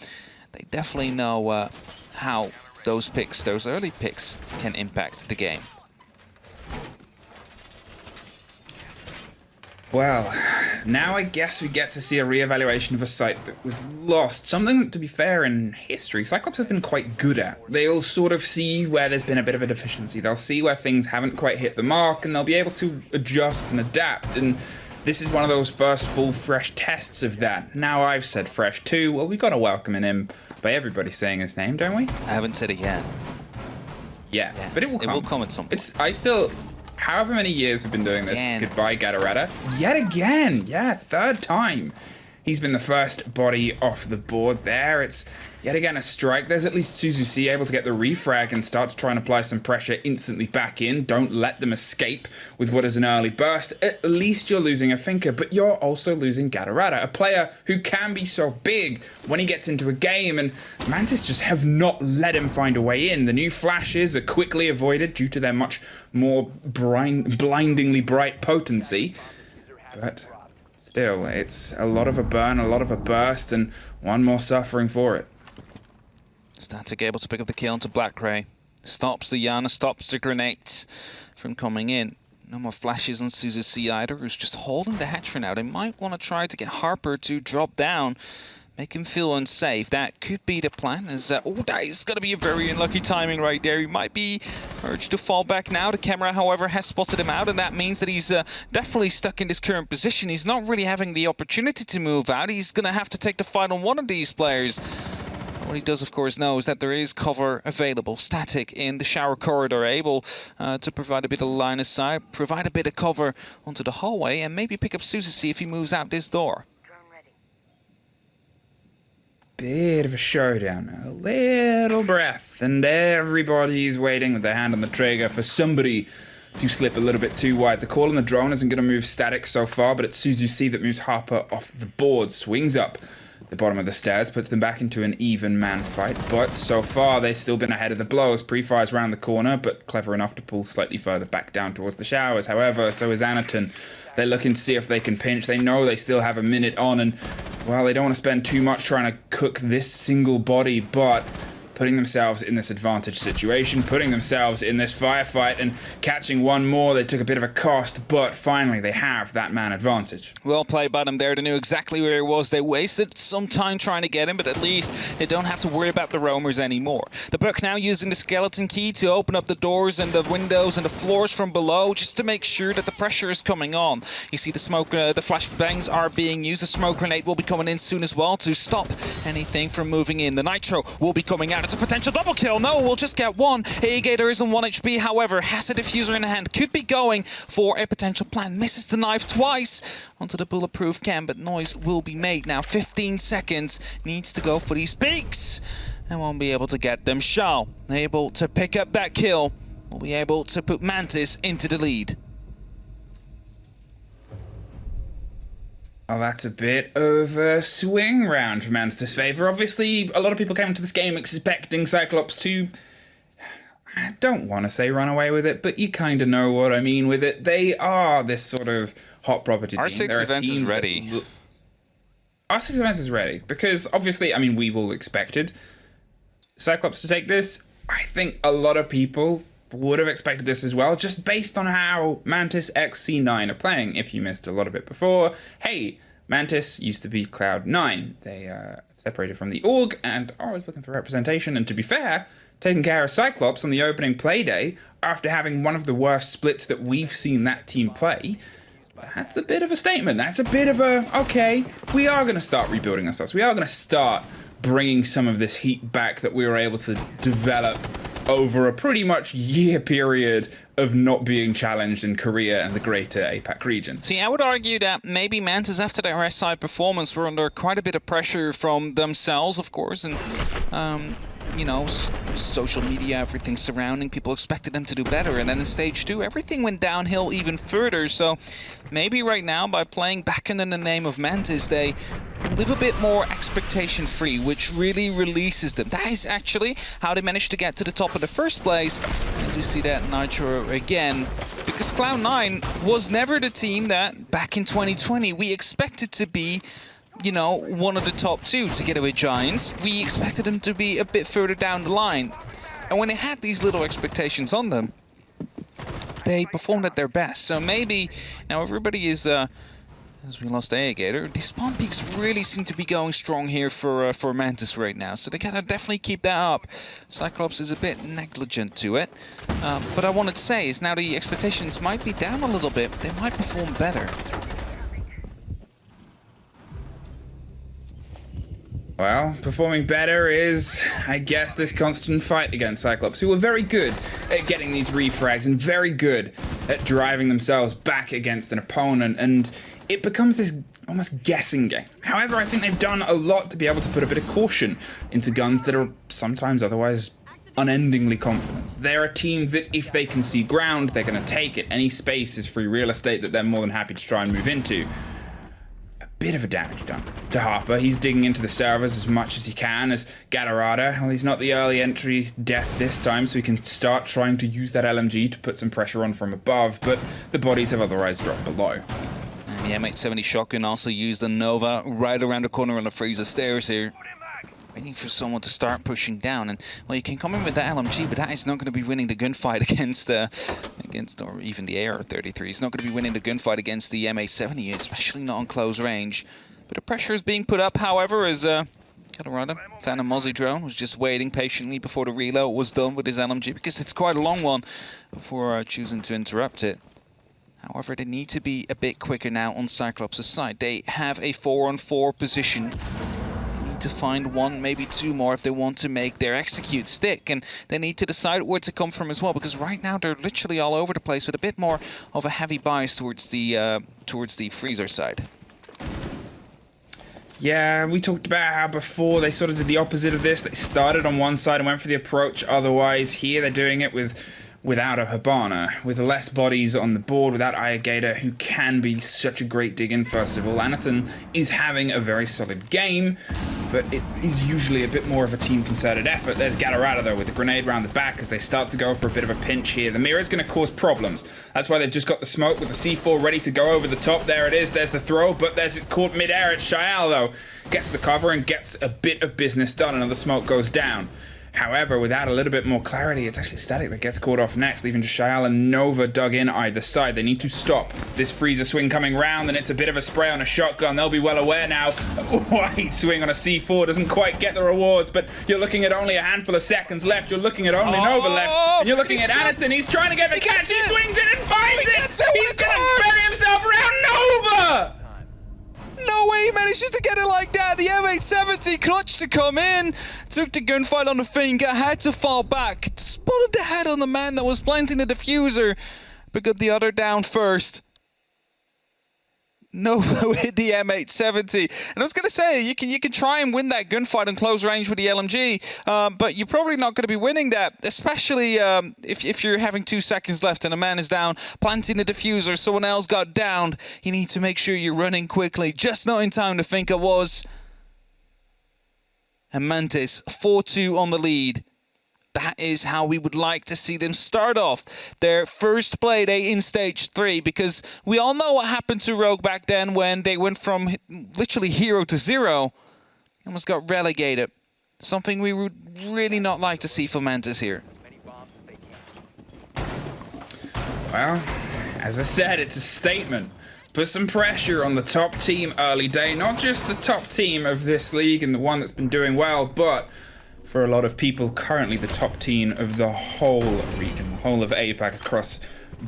they definitely know how those picks, those early picks, can impact the game. Well, now I guess we get to see a re-evaluation of a site that was lost. Something, to be fair, in history, Cyclops have been quite good at. They'll sort of see where there's been a bit of a deficiency. They'll see where things haven't quite hit the mark, and they'll be able to adjust and adapt. And this is one of those first full fresh tests of that. Now I've said fresh too. Well, we've got to welcome him by everybody saying his name, don't we? I haven't said it yet. Yeah, but it will come. It will come at some point. However many years we've been doing this, goodbye Gatarada. Yet again, yeah, 3rd time. He's been the first body off the board there. It's yet again a strike. There's at least Suzuki able to get the refrag and start to try and apply some pressure instantly back in. Don't let them escape with what is an early burst. At least you're losing a Finker, but you're also losing Gatorada, a player who can be so big when he gets into a game, and Mantis just have not let him find a way in. The new flashes are quickly avoided due to their much more blindingly bright potency, but still, it's a lot of a burn, a lot of a burst, and one more suffering for it. Static able to pick up the kill into Blackray. Stops the Yana, stops the grenades from coming in. No more flashes on Suzuki either, who's just holding the hatch for now. They might want to try to get Harper to drop down, make him feel unsafe. That could be the plan. As that is going to be a very unlucky timing right there. He might be urged to fall back now. The camera, however, has spotted him out, and that means that he's definitely stuck in this current position. He's not really having the opportunity to move out. He's going to have to take the fight on one of these players. What he does, of course, know is that there is cover available. Static in the shower corridor, able to provide a bit of line of sight, provide a bit of cover onto the hallway, and maybe pick up Suzuki if he moves out this door. Bit of a showdown, a little breath, and everybody's waiting with their hand on the trigger for somebody to slip a little bit too wide. The call on the drone isn't going to move Static so far, but it's Suzuki that moves Harper off the board, swings up the bottom of the stairs, puts them back into an even man fight, but so far they've still been ahead of the blows. Pre-fire's around the corner, but clever enough to pull slightly further back down towards the showers. However, so is Anaton. They're looking to see if they can pinch. They know they still have a minute on, and, well, they don't want to spend too much trying to cook this single body, but putting themselves in this advantage situation, putting themselves in this firefight, and catching one more. They took a bit of a cost, but finally they have that man advantage. Well played by them there. They knew exactly where he was. They wasted some time trying to get him, but at least they don't have to worry about the roamers anymore. The Buck now using the skeleton key to open up the doors and the windows and the floors from below, just to make sure that the pressure is coming on. You see the smoke, the flashbangs are being used. The smoke grenade will be coming in soon as well to stop anything from moving in. The nitro will be coming out. It's a potential double kill. No, we'll just get one. A-Gator is on 1 HP, however, has a diffuser in hand. Could be going for a potential plan. Misses the knife twice onto the bulletproof cam, but noise will be made now. 15 seconds. Needs to go for these peaks and won't be able to get them. Shao able to pick up that kill. Will be able to put Mantis into the lead. Oh, that's a bit of a swing round for Mantis' favour. Obviously, a lot of people came into this game expecting Cyclops to, I don't want to say run away with it, but you kind of know what I mean with it. They are this sort of hot property team. R6 Events is ready. R6 Events is ready, because obviously, I mean, we've all expected Cyclops to take this. I think a lot of people would have expected this as well, just based on how Mantis x C9 are playing. If you missed a lot of it before, hey, Mantis used to be Cloud9. They separated from the org and are always looking for representation, and to be fair, taking care of Cyclops on the opening Playday after having one of the worst splits that we've seen that team play. That's a bit of a statement. That's a bit of a, okay, we are going to start rebuilding ourselves. We are going to start bringing some of this heat back that we were able to develop over a pretty much year period of not being challenged in Korea and the greater APAC region. See, I would argue that maybe Mantis, after their SI performance, were under quite a bit of pressure from themselves, of course, and you know, social media, everything surrounding, people expected them to do better, and then in stage 2, everything went downhill even further. So maybe right now, by playing back under the name of Mantis, they live a bit more expectation-free, which really releases them. That is actually how they managed to get to the top of the first place, as we see that Nitro again, because Cloud9 was never the team that, back in 2020, we expected to be, you know, one of the top 2 to get away Giants. We expected them to be a bit further down the line. And when they had these little expectations on them, they performed at their best. So maybe, now everybody is, as we lost A-Gator, these spawn peaks really seem to be going strong here for Mantis right now. So they gotta definitely keep that up. Cyclops is a bit negligent to it. But I wanted to say is now the expectations might be down a little bit. They might perform better. Well, performing better is, I guess, this constant fight against Cyclops, who were very good at getting these refrags and very good at driving themselves back against an opponent, and it becomes this almost guessing game. However, I think they've done a lot to be able to put a bit of caution into guns that are sometimes otherwise unendingly confident. They're a team that if they can see ground, they're going to take it. Any space is free real estate that they're more than happy to try and move into. Bit of a damage done to Harper. He's digging into the servers as much as he can as Galarada. Well, he's not the early entry death this time, so he can start trying to use that LMG to put some pressure on from above, but the bodies have otherwise dropped below. And the M870 shotgun also used the Nova right around the corner on the freezer stairs here. Waiting for someone to start pushing down, and well, you can come in with that LMG, but that is not going to be winning the gunfight against or even the AR-33. It's not going to be winning the gunfight against the M870, especially not on close range. But the pressure is being put up, however, as Colorado found a Mozzie drone, was just waiting patiently before the reload was done with his LMG, because it's quite a long one before choosing to interrupt it. However, they need to be a bit quicker now on Cyclops' side. They have a 4-on-4 position. To find one, maybe two more if they want to make their execute stick, and they need to decide where to come from as well, because right now they're literally all over the place with a bit more of a heavy bias towards the freezer side. Yeah, we talked about how before they sort of did the opposite of this. They started on one side and went for the approach. Otherwise, here they're doing it without a Hibana, with less bodies on the board, without Ayagator, who can be such a great dig-in first of all. Anderton is having a very solid game, but it is usually a bit more of a team-concerted effort. There's Galarada, though, with the grenade round the back as they start to go for a bit of a pinch here. The mirror is going to cause problems. That's why they've just got the smoke with the C4 ready to go over the top. There it is. There's the throw, but there's it caught mid-air. It's Shael, though. Gets the cover and gets a bit of business done. Another smoke goes down. However, without a little bit more clarity, it's actually Static that gets caught off next, leaving just Shael and Nova dug in either side. They need to stop this freezer swing coming round, and it's a bit of a spray on a shotgun. They'll be well aware now. A wide swing on a C4 doesn't quite get the rewards, but you're looking at only a handful of seconds left. You're looking at only Nova left, and you're looking at Anderton. He's trying to get the catch. He swings it and finds it. He's going to bury himself around Nova. No way he manages to get it like that. The M870 clutched to come in, took the gunfight on the finger, had to fall back, spotted the head on the man that was planting the diffuser, but got the other down first. Nova with the M870. And I was going to say, you can try and win that gunfight on close range with the LMG, but you're probably not going to be winning that, especially if you're having 2 seconds left and a man is down, planting the diffuser, someone else got downed. You need to make sure you're running quickly, just not in time to think it was. And Mantis, 4-2 on the lead. That is how we would like to see them start off their first Playday in Stage 3, because we all know what happened to Rogue back then when they went from literally 0 to 0. Almost got relegated. Something we would really not like to see for Mantis here. Well, as I said, it's a statement. Put some pressure on the top team early day. Not just the top team of this league and the one that's been doing well, but for a lot of people, currently the top team of the whole region, the whole of APAC across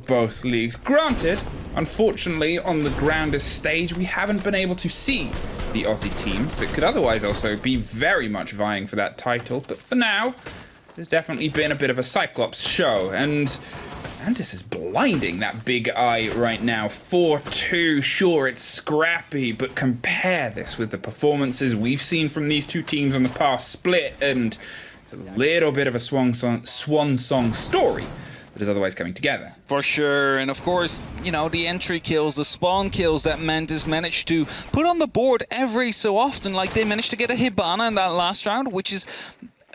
both leagues. Granted, unfortunately, on the grandest stage, we haven't been able to see the Aussie teams that could otherwise also be very much vying for that title. But for now, there's definitely been a bit of a Cyclops show, and Mantis is blinding that big eye right now. 4-2, sure, it's scrappy, but compare this with the performances we've seen from these two teams on the past split, and it's a little bit of a swan song story that is otherwise coming together. For sure, and of course, you know, the entry kills, the spawn kills that Mantis managed to put on the board every so often, like they managed to get a Hibana in that last round, which is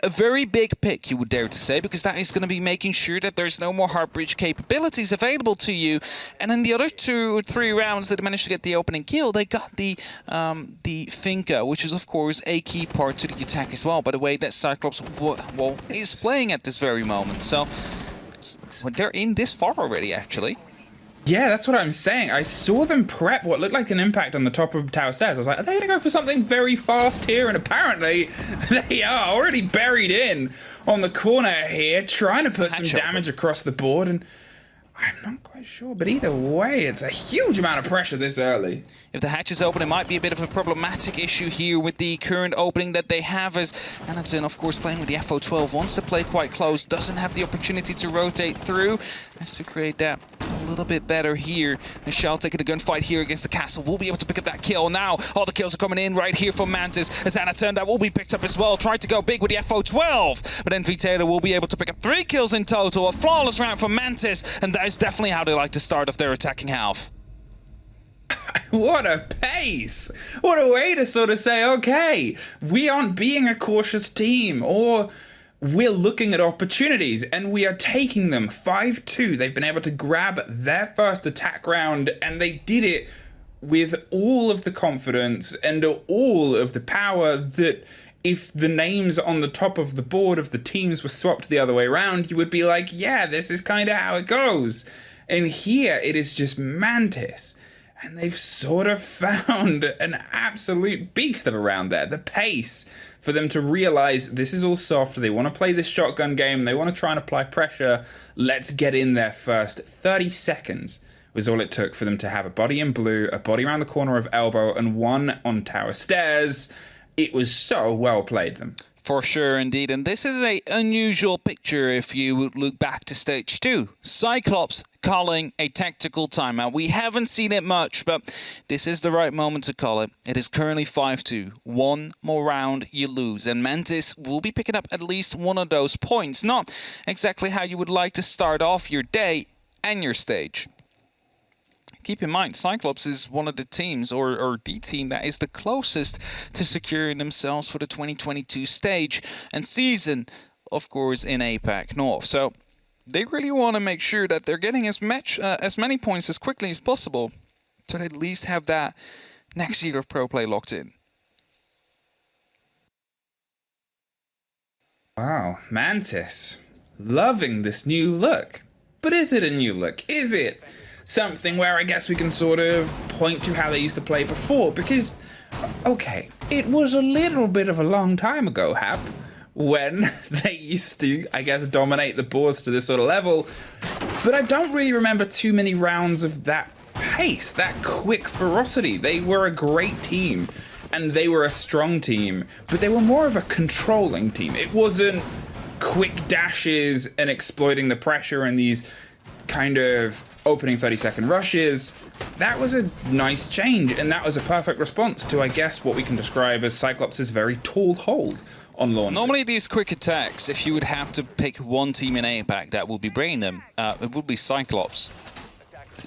a very big pick, you would dare to say, because that is going to be making sure that there's no more heart breach capabilities available to you. And in the other 2 or 3 rounds that they managed to get the opening kill, they got the Finca, which is of course a key part to the attack as well, by the way that Cyclops is playing at this very moment. So they're in this far already, actually. Yeah, that's what I'm saying. I saw them prep what looked like an impact on the top of Tower Stairs. I was like, are they going to go for something very fast here? And apparently, they are already buried in on the corner here, trying to put some damage across the board. And I'm not quite sure, but either way, it's a huge amount of pressure this early. If the hatch is open, it might be a bit of a problematic issue here with the current opening that they have, as Anderton, of course, playing with the FO12, wants to play quite close, doesn't have the opportunity to rotate through, has to create that little bit better here. Michelle taking the gunfight here against the castle. Will be able to pick up that kill. Now, all the kills are coming in right here from Mantis. As Anaturn, that will be picked up as well. Tried to go big with the FO12. But MantisFPS will be able to pick up 3 kills in total. A flawless round from Mantis. And that is definitely how they like to start off their attacking half. What a pace! What a way to sort of say, okay, we aren't being a cautious team, or we're looking at opportunities and we are taking them. 5-2, they've been able to grab their first attack round, and they did it with all of the confidence and all of the power that if the names on the top of the board of the teams were swapped the other way around, you would be like, yeah, this is kind of how it goes. And here it is just Mantis. And they've sort of found an absolute beast of a round there. The pace for them to realize this is all soft. They want to play this shotgun game. They want to try and apply pressure. Let's get in there first. 30 seconds was all it took for them to have a body in blue, a body around the corner of elbow, and one on tower stairs. It was so well played them. For sure, indeed. And this is an unusual picture if you look back to stage 2. Cyclops calling a tactical timeout. We haven't seen it much, but this is the right moment to call it. It is currently 5-2. One more round, you lose. And Mantis will be picking up at least one of those points. Not exactly how you would like to start off your day and your stage. Keep in mind, Cyclops is one of the teams, or the team that is the closest to securing themselves for the 2022 stage and season, of course, in APAC North. So they really want to make sure that they're getting as many points as quickly as possible to at least have that next year of pro play locked in. Wow, Mantis, loving this new look. But is it a new look? Is it something where I guess we can sort of point to how they used to play before? Because, okay, it was a little bit of a long time ago, Hap, when they used to, I guess, dominate the boards to this sort of level. But I don't really remember too many rounds of that pace, that quick ferocity. They were a great team, and they were a strong team, but they were more of a controlling team. It wasn't quick dashes and exploiting the pressure and these kind of opening 30-second rushes. That was a nice change, and that was a perfect response to, I guess, what we can describe as Cyclops' very tall hold on launch. Normally these quick attacks, if you would have to pick one team in APAC that would be bringing them, it would be Cyclops.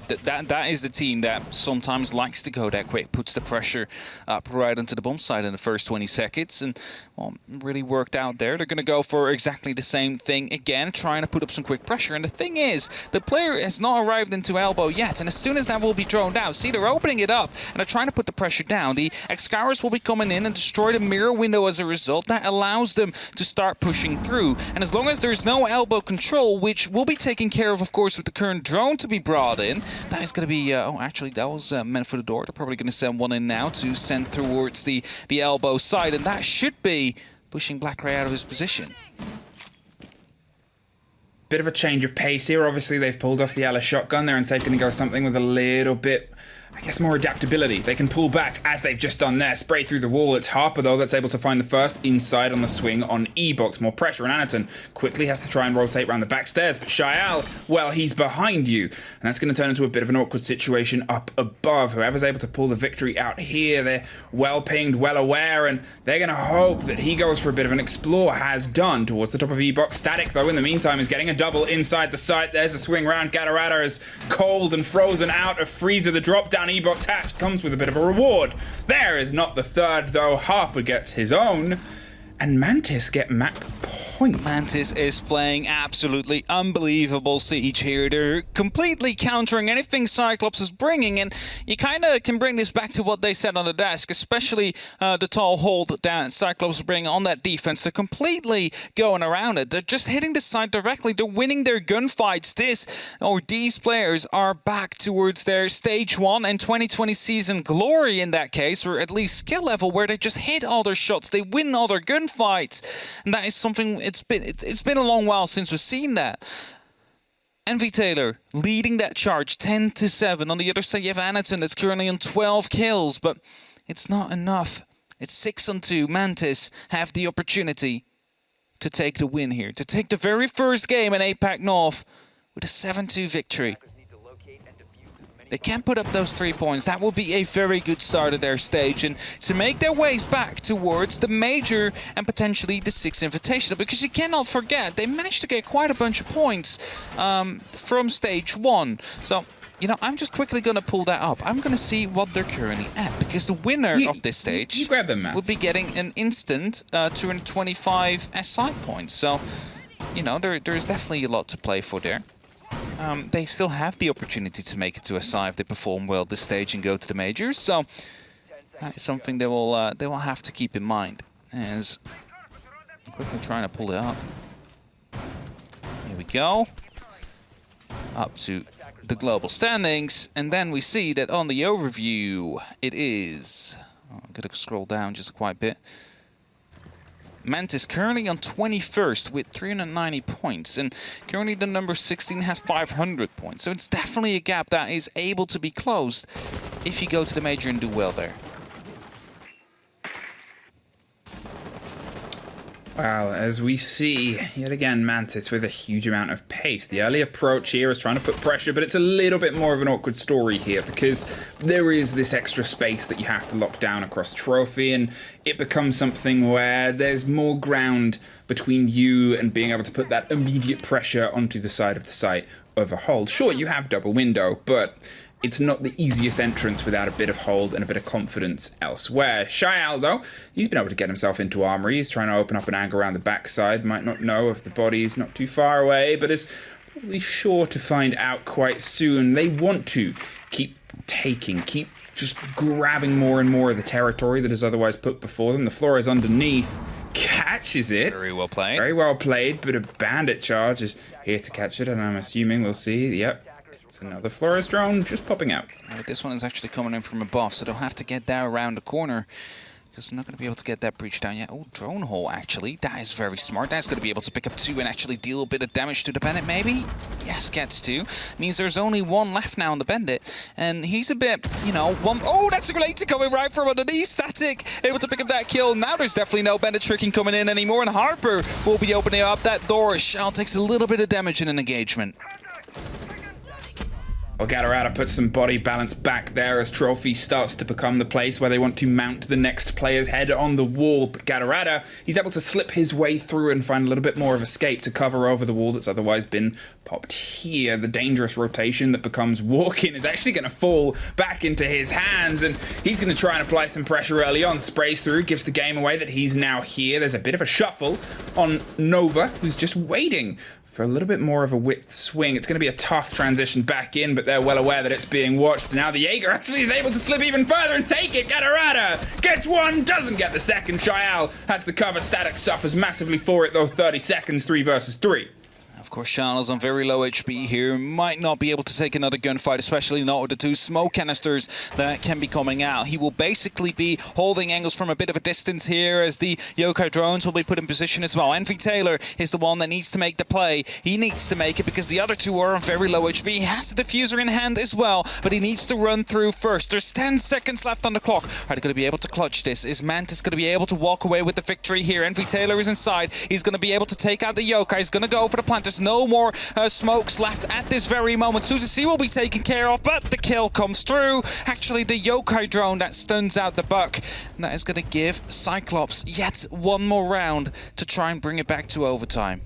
That is the team that sometimes likes to go that quick, puts the pressure up right onto the bomb site in the first 20 seconds, and well, really worked out there. They're going to go for exactly the same thing again, trying to put up some quick pressure. And the thing is, the player has not arrived into elbow yet, and as soon as that will be droned out, see, they're opening it up, and they're trying to put the pressure down. The Excaliburs will be coming in and destroy the mirror window as a result. That allows them to start pushing through, and as long as there's no elbow control, which will be taken care of course, with the current drone to be brought in, that is going to be, oh, actually, that was meant for the door. They're probably going to send one in now to send towards the elbow side, and that should be pushing Blackray out of his position. Bit of a change of pace here. Obviously, they've pulled off the Alice shotgun. They're instead going to go something with a little bit, I guess, more adaptability. They can pull back, as they've just done there, spray through the wall. It's Harper, though, that's able to find the first inside on the swing on E-Box. More pressure, and Anaturn quickly has to try and rotate around the back stairs. But Shael, well, he's behind you. And that's going to turn into a bit of an awkward situation up above. Whoever's able to pull the victory out here, they're well pinged, well aware, and they're going to hope that he goes for a bit of an explore. Has done towards the top of E-Box. Static, though, in the meantime, is getting a double inside the site. There's a swing round. Gatorada is cold and frozen out of Freezer. The drop down E-Box hatch comes with a bit of a reward. There is not the third, though. Harper gets his own, and Mantis get map point. Mantis is playing absolutely unbelievable siege here. They're completely countering anything Cyclops is bringing, and you kind of can bring this back to what they said on the desk, especially the tall hold that Cyclops bring on that defense. They're completely going around it. They're just hitting the side directly. They're winning their gunfights. These players are back towards their stage 1 and 2020 season glory in that case, or at least skill level, where they just hit all their shots. They win all their gunfights, and that is something. It's been a long while since we've seen that. Envy Taylor leading that charge 10-7. On the other side, you have Anaturn that's currently on 12 kills, but it's not enough. It's 6-2. Mantis have the opportunity to take the win here, to take the very first game in APAC North with a 7-2 victory. they can put up those 3 points. That will be a very good start of their stage, and to make their ways back towards the major and potentially the 6th Invitational, because you cannot forget, they managed to get quite a bunch of points from stage 1. So, you know, I'm just quickly going to pull that up. I'm going to see what they're currently at, because the winner of this stage you grab them, man. would be getting an instant 225 SI points. So, you know, there's definitely a lot to play for there. They still have the opportunity to make it to SI if they perform well this stage and go to the majors. So that is something they will have to keep in mind. As I'm quickly trying to pull it up. Here we go. Up to the global standings, and then we see that on the overview it is, I'm gonna scroll down just quite a bit. Mantis currently on 21st with 390 points, and currently the number 16 has 500 points, so it's definitely a gap that is able to be closed if you go to the major and do well there. Well, as we see, yet again, Mantis with a huge amount of pace. The early approach here is trying to put pressure, but it's a little bit more of an awkward story here because there is this extra space that you have to lock down across Trophy, and it becomes something where there's more ground between you and being able to put that immediate pressure onto the side of the site of a hold. Sure, you have double window, but it's not the easiest entrance without a bit of hold and a bit of confidence elsewhere. Shael, though, he's been able to get himself into armory. He's trying to open up an angle around the backside. Might not know if the body's not too far away, but is probably sure to find out quite soon. They want to keep taking, keep just grabbing more and more of the territory that is otherwise put before them. The floor is underneath. Catches it. Very well played. Very well played, but a bandit charge is here to catch it, and I'm assuming we'll see. Yep. It's another Flores drone just popping out. But this one is actually coming in from above, so they'll have to get that around the corner, because they're not going to be able to get that breach down yet. Oh, drone hole, actually. That is very smart. That's going to be able to pick up 2 and actually deal a bit of damage to the bandit, maybe? Yes, gets 2. Means there's only 1 left now on the bandit, and he's a bit, you know, one... Oh, that's a grenade coming right from underneath. Static, able to pick up that kill. Now there's definitely no bandit tricking coming in anymore, and Harper will be opening up that door. Shell takes a little bit of damage in an engagement. Well, Gatorada puts some body balance back there as Trophy starts to become the place where they want to mount the next player's head on the wall. But Gatorada, he's able to slip his way through and find a little bit more of escape to cover over the wall that's otherwise been popped here. The dangerous rotation that becomes walking is actually going to fall back into his hands, and he's going to try and apply some pressure early on. Sprays through, gives the game away that he's now here. There's a bit of a shuffle on Nova, who's just waiting for a little bit more of a width swing. It's going to be a tough transition back in, but they're well aware that it's being watched. Now the Jaeger actually is able to slip even further and take it. Gatorada gets 1, doesn't get the second. Shael has the cover. Static suffers massively for it, though. 30 seconds, 3 versus 3. Of course, Charles on very low HP here. Might not be able to take another gunfight, especially not with the 2 smoke canisters that can be coming out. He will basically be holding angles from a bit of a distance here as the yokai drones will be put in position as well. Envy Taylor is the one that needs to make the play. He needs to make it because the other 2 are on very low HP. He has the diffuser in hand as well, but he needs to run through first. There's 10 seconds left on the clock. Are they going to be able to clutch this? Is Mantis going to be able to walk away with the victory here? Envy Taylor is inside. He's going to be able to take out the yokai. He's going to go for the plant. There's no more smokes left at this very moment. Suzy C will be taken care of, but the kill comes through. Actually, the yokai drone that stuns out the buck. And that is going to give Cyclops yet 1 more round to try and bring it back to overtime.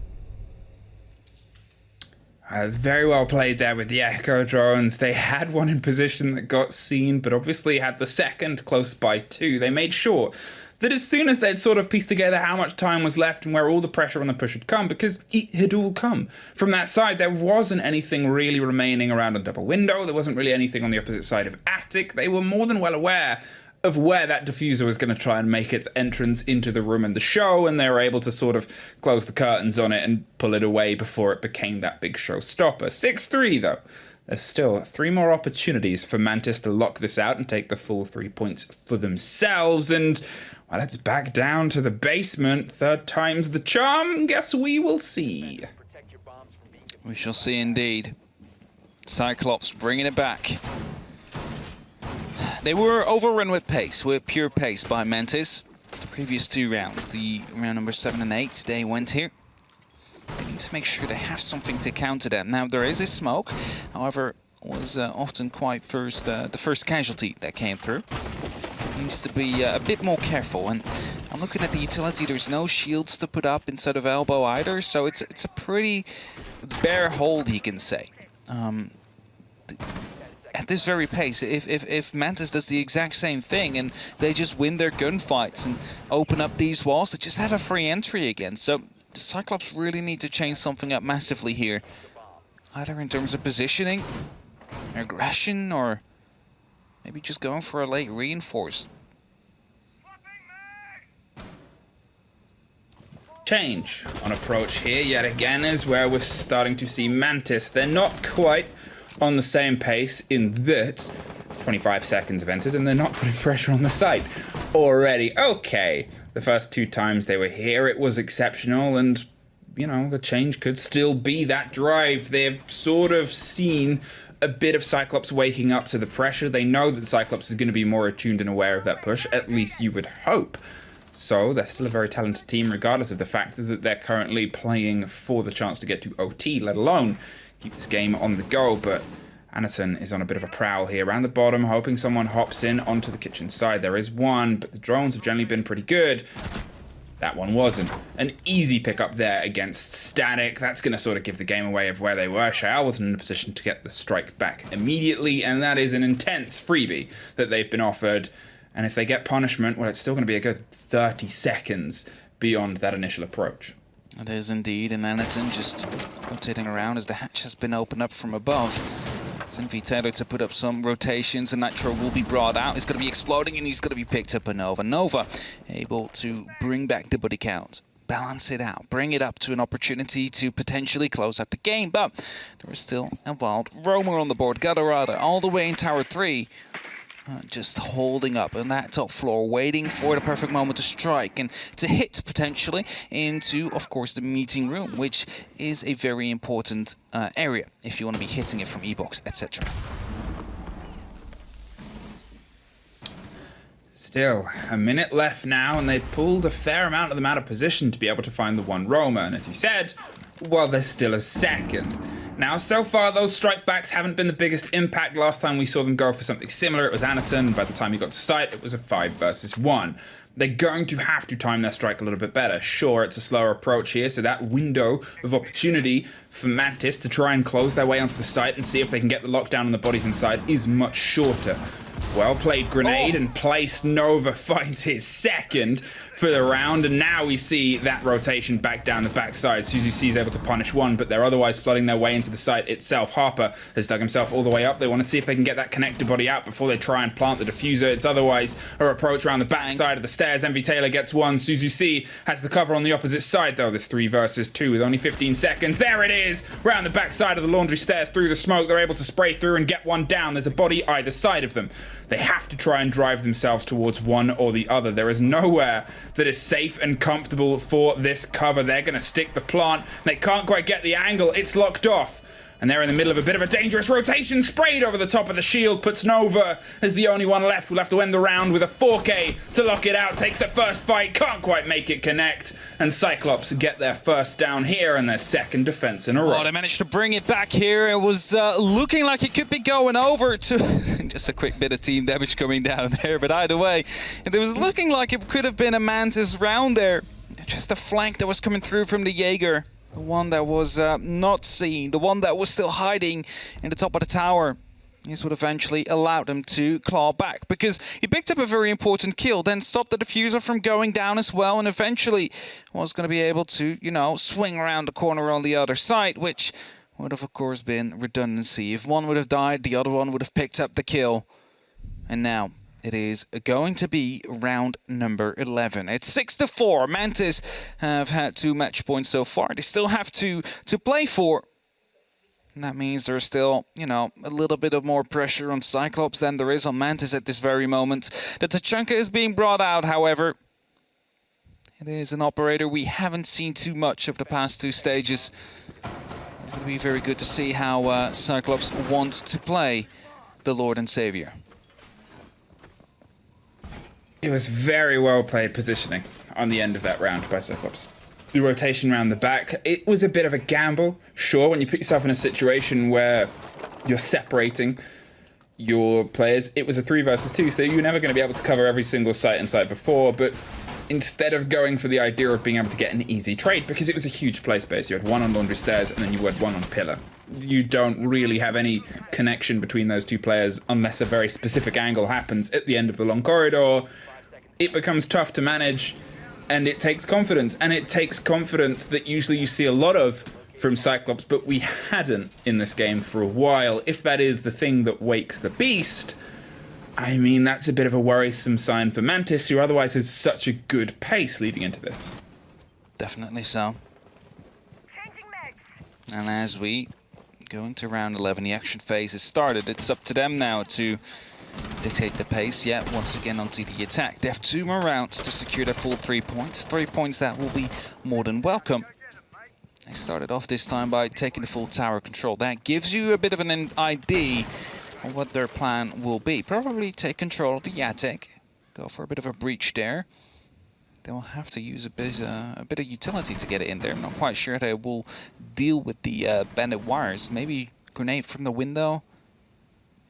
That's very well played there with the Echo drones. They had one in position that got seen, but obviously had the second close by too. They made sure that as soon as they'd sort of pieced together how much time was left and where all the pressure on the push had come, because it had all come from that side, there wasn't anything really remaining around a double window. There wasn't really anything on the opposite side of Attic. They were more than well aware of where that diffuser was going to try and make its entrance into the room and the show, and they were able to sort of close the curtains on it and pull it away before it became that big showstopper. 6-3 though. There's still 3 more opportunities for Mantis to lock this out and take the full 3 points for themselves. And, well, it's back down to the basement. 3rd time's the charm. Guess we will see. We shall see indeed. Cyclops bringing it back. They were overrun with pace, with pure pace by Mantis. The previous 2 rounds, the round number 7 and 8, they went here. They need to make sure they have something to counter that. Now, there is a smoke. However, was often quite the first casualty that came through. Needs to be a bit more careful, and I'm looking at the utility. There's no shields to put up instead of elbow either, so it's a pretty bare hold, you can say. At this very pace, if Mantis does the exact same thing and they just win their gunfights and open up these walls, they just have a free entry again. So Cyclops really need to change something up massively here, either in terms of positioning, aggression, or maybe just going for a late reinforce. Change on approach here yet again is where we're starting to see Mantis. They're not quite on the same pace in that 25 seconds have entered and they're not putting pressure on the site already. Okay, the first 2 times they were here it was exceptional, and you know, the change could still be that drive. They've sort of seen a bit of Cyclops waking up to the pressure. They know that Cyclops is going to be more attuned and aware of that push, at least you would hope. So they're still a very talented team, regardless of the fact that they're currently playing for the chance to get to OT, let alone keep this game on the go. But Anderson is on a bit of a prowl here around the bottom, hoping someone hops in onto the kitchen side. There is one, but the drones have generally been pretty good. That one wasn't. An easy pickup there against Static. That's going to sort of give the game away of where they were. Shael wasn't in a position to get the strike back immediately, and that is an intense freebie that they've been offered. And if they get punishment, well, it's still going to be a good 30 seconds beyond that initial approach. It is indeed, and Anderson just rotating around as the hatch has been opened up from above. It's Untitled to put up some rotations, and Nitro will be brought out. He's going to be exploding, and he's going to be picked up by Nova. Nova able to bring back the body count, balance it out, bring it up to an opportunity to potentially close up the game. But there is still a wild roamer on the board. Gatorada all the way in Tower 3. Just holding up on that top floor, waiting for the perfect moment to strike and to hit potentially into, of course, the meeting room, which is a very important area if you want to be hitting it from E-box, etc. Still, a minute left now, and they've pulled a fair amount of them out of position to be able to find the one roamer. And as you said, well, there's still a second. Now, so far, those strikebacks haven't been the biggest impact. Last time we saw them go for something similar, it was Anaton. By the time he got to site, it was a 5 versus 1. They're going to have to time their strike a little bit better. Sure, it's a slower approach here, so that window of opportunity for Mantis to try and close their way onto the site and see if they can get the lockdown on the bodies inside is much shorter. Well played grenade and placed. Nova finds his second for the round, and now we see that rotation back down the backside. Suzuki is able to punish one, but they're otherwise flooding their way into the site itself. Harper has dug himself all the way up. They want to see if they can get that connector body out before they try and plant the diffuser. It's otherwise her approach around the backside of the stairs. MV Taylor gets one. Suzuki has the cover on the opposite side, though. This 3 versus 2 with only 15 seconds. There it is, round the backside of the laundry stairs through the smoke. They're able to spray through and get one down. There's a body either side of them. They have to try and drive themselves towards one or the other. There is nowhere that is safe and comfortable for this cover. They're going to stick the plant. They can't quite get the angle. It's locked off. And they're in the middle of a bit of a dangerous rotation. Sprayed over the top of the shield. Puts Nova as the only one left. We'll have to end the round with a 4K to lock it out. Takes the first fight. Can't quite make it connect. And Cyclops get their first down here and their second defense in a row. Oh, they managed to bring it back here. It was looking like it could be going over to... just a quick bit of team damage coming down there. But either way, it was looking like it could have been a Mantis round there. Just a flank that was coming through from the Jaeger. The one that was not seen, the one that was still hiding in the top of the tower. This would eventually allow them to claw back, because he picked up a very important kill, then stopped the diffuser from going down as well, and eventually was going to be able to, you know, swing around the corner on the other side, which would have, of course, been redundancy. If one would have died, the other one would have picked up the kill. And now it is going to be round number 11. It's 6-4. Mantis have had 2 match points so far. They still have to play for. And that means there's still, you know, a little bit of more pressure on Cyclops than there is on Mantis at this very moment. The Tachanka is being brought out, however. It is an operator we haven't seen too much of the past 2 stages. It's going to be very good to see how Cyclops want to play the Lord and Savior. It was very well played positioning on the end of that round by Cyclops. The rotation around the back, it was a bit of a gamble. Sure, when you put yourself in a situation where you're separating your players. It was a 3 versus 2, so you're never going to be able to cover every single site and site before, but instead of going for the idea of being able to get an easy trade, because it was a huge play space, you had one on Laundry Stairs and then you had one on Pillar. You don't really have any connection between those two players unless a very specific angle happens at the end of the long corridor. It becomes tough to manage, and it takes confidence, and it takes confidence that usually you see a lot of from Cyclops, but we hadn't in this game for a while. If that is the thing that wakes the beast, I mean, that's a bit of a worrisome sign for Mantis, who otherwise has such a good pace leading into this. Definitely so. And as we go into round 11, the action phase has started. It's up to them now to dictate the pace. Yet once again onto the attack. They have 2 more rounds to secure their full 3 points. 3 points that will be more than welcome. They started off this time by taking the full tower control. That gives you a bit of an idea on what their plan will be. Probably take control of the attic. Go for a bit of a breach there. They will have to use a bit of utility to get it in there. I'm not quite sure they will deal with the bandit wires. Maybe grenade from the window.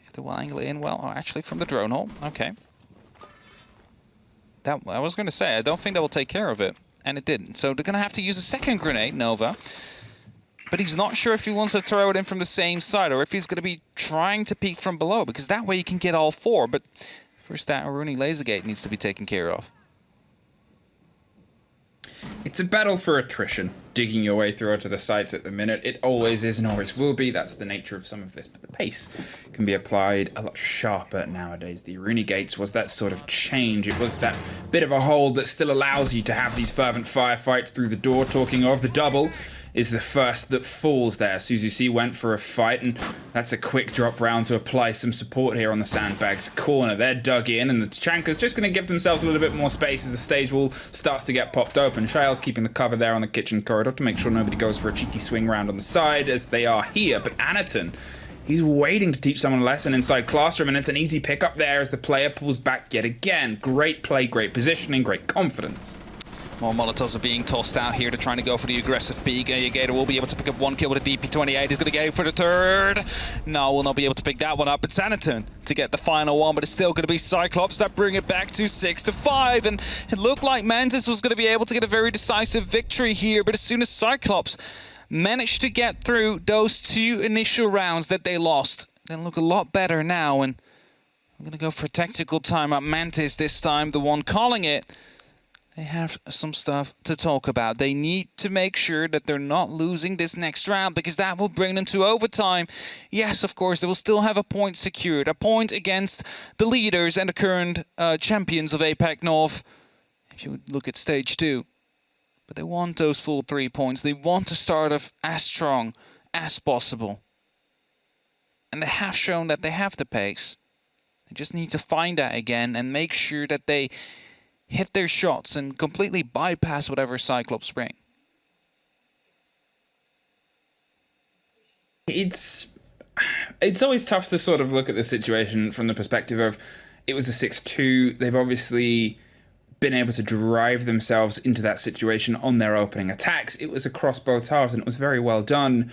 If they will angle it in well. Oh, actually from the drone hole. Okay. That I was going to say, I don't think they will take care of it. And it didn't. So they're going to have to use a second grenade, Nova. But he's not sure if he wants to throw it in from the same side or if he's going to be trying to peek from below, because that way you can get all 4. But first that Aruni laser gate needs to be taken care of. It's a battle for attrition, digging your way through onto the sites at the minute. It always is and always will be. That's the nature of some of this. But the pace can be applied a lot sharper nowadays. The Aruni gates was that sort of change. It was that bit of a hold that still allows you to have these fervent firefights through the door. Talking of, the double is the first that falls there. Suzuki went for a fight, and that's a quick drop round to apply some support here on the sandbags corner. They're dug in, and the Chankers just going to give themselves a little bit more space as the stage wall starts to get popped open. Shale's keeping the cover there on the kitchen corridor to make sure nobody goes for a cheeky swing round on the side, as they are here. But Anaton, he's waiting to teach someone a lesson inside Classroom, and it's an easy pickup there as the player pulls back yet again. Great play, great positioning, great confidence. More Molotovs are being tossed out here to trying to go for the aggressive peek. Gator will be able to pick up 1 kill with a DP28. He's going to go for the 3rd. No, will not be able to pick that one up. It's Anaton to get the final one, but it's still going to be Cyclops that bring it back to 6-5. And it looked like Mantis was going to be able to get a very decisive victory here, but as soon as Cyclops managed to get through those 2 initial rounds that they lost, they look a lot better now. And I'm going to go for a tactical timeout. Mantis this time, the one calling it. They have some stuff to talk about. They need to make sure that they're not losing this next round, because that will bring them to overtime. Yes, of course, they will still have a point secured. A point against the leaders and the current champions of APAC North, if you look at stage 2. But they want those full 3 points. They want to start off as strong as possible. And they have shown that they have the pace. They just need to find that again and make sure that they hit their shots and completely bypass whatever Cyclops bring. It's always tough to sort of look at the situation from the perspective of, it was a 6-2. They've obviously been able to drive themselves into that situation on their opening attacks. It was across both halves and it was very well done.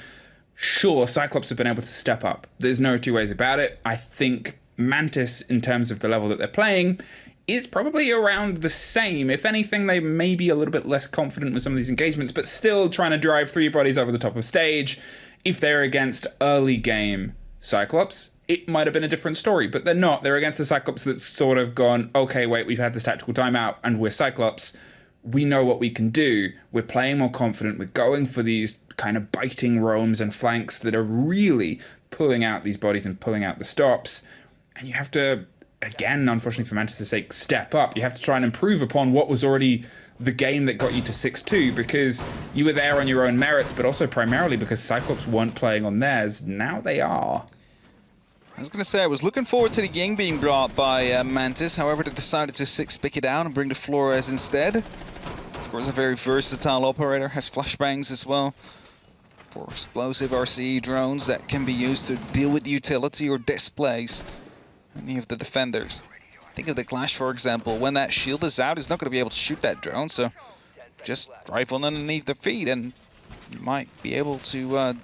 Sure, Cyclops have been able to step up. There's no 2 ways about it. I think Mantis, in terms of the level that they're playing, is probably around the same. If anything, they may be a little bit less confident with some of these engagements, but still trying to drive 3 bodies over the top of stage. If they're against early game Cyclops, it might have been a different story, but they're not. They're against the Cyclops that's sort of gone, okay, wait, we've had this tactical timeout and we're Cyclops. We know what we can do. We're playing more confident. We're going for these kind of biting roams and flanks that are really pulling out these bodies and pulling out the stops. And you have to, again, unfortunately for Mantis' sake, step up. You have to try and improve upon what was already the game that got you to 6-2, because you were there on your own merits, but also primarily because Cyclops weren't playing on theirs. Now they are. I was going to say, I was looking forward to the Ying being brought by Mantis. However, they decided to 6-pick it out and bring the Flores instead. Of course, a very versatile operator, has flashbangs as well. For explosive RCE drones that can be used to deal with utility or displace any of the defenders. Think of the Clash, for example. When that shield is out, he's not going to be able to shoot that drone, so just rifle underneath their feet and you might be able to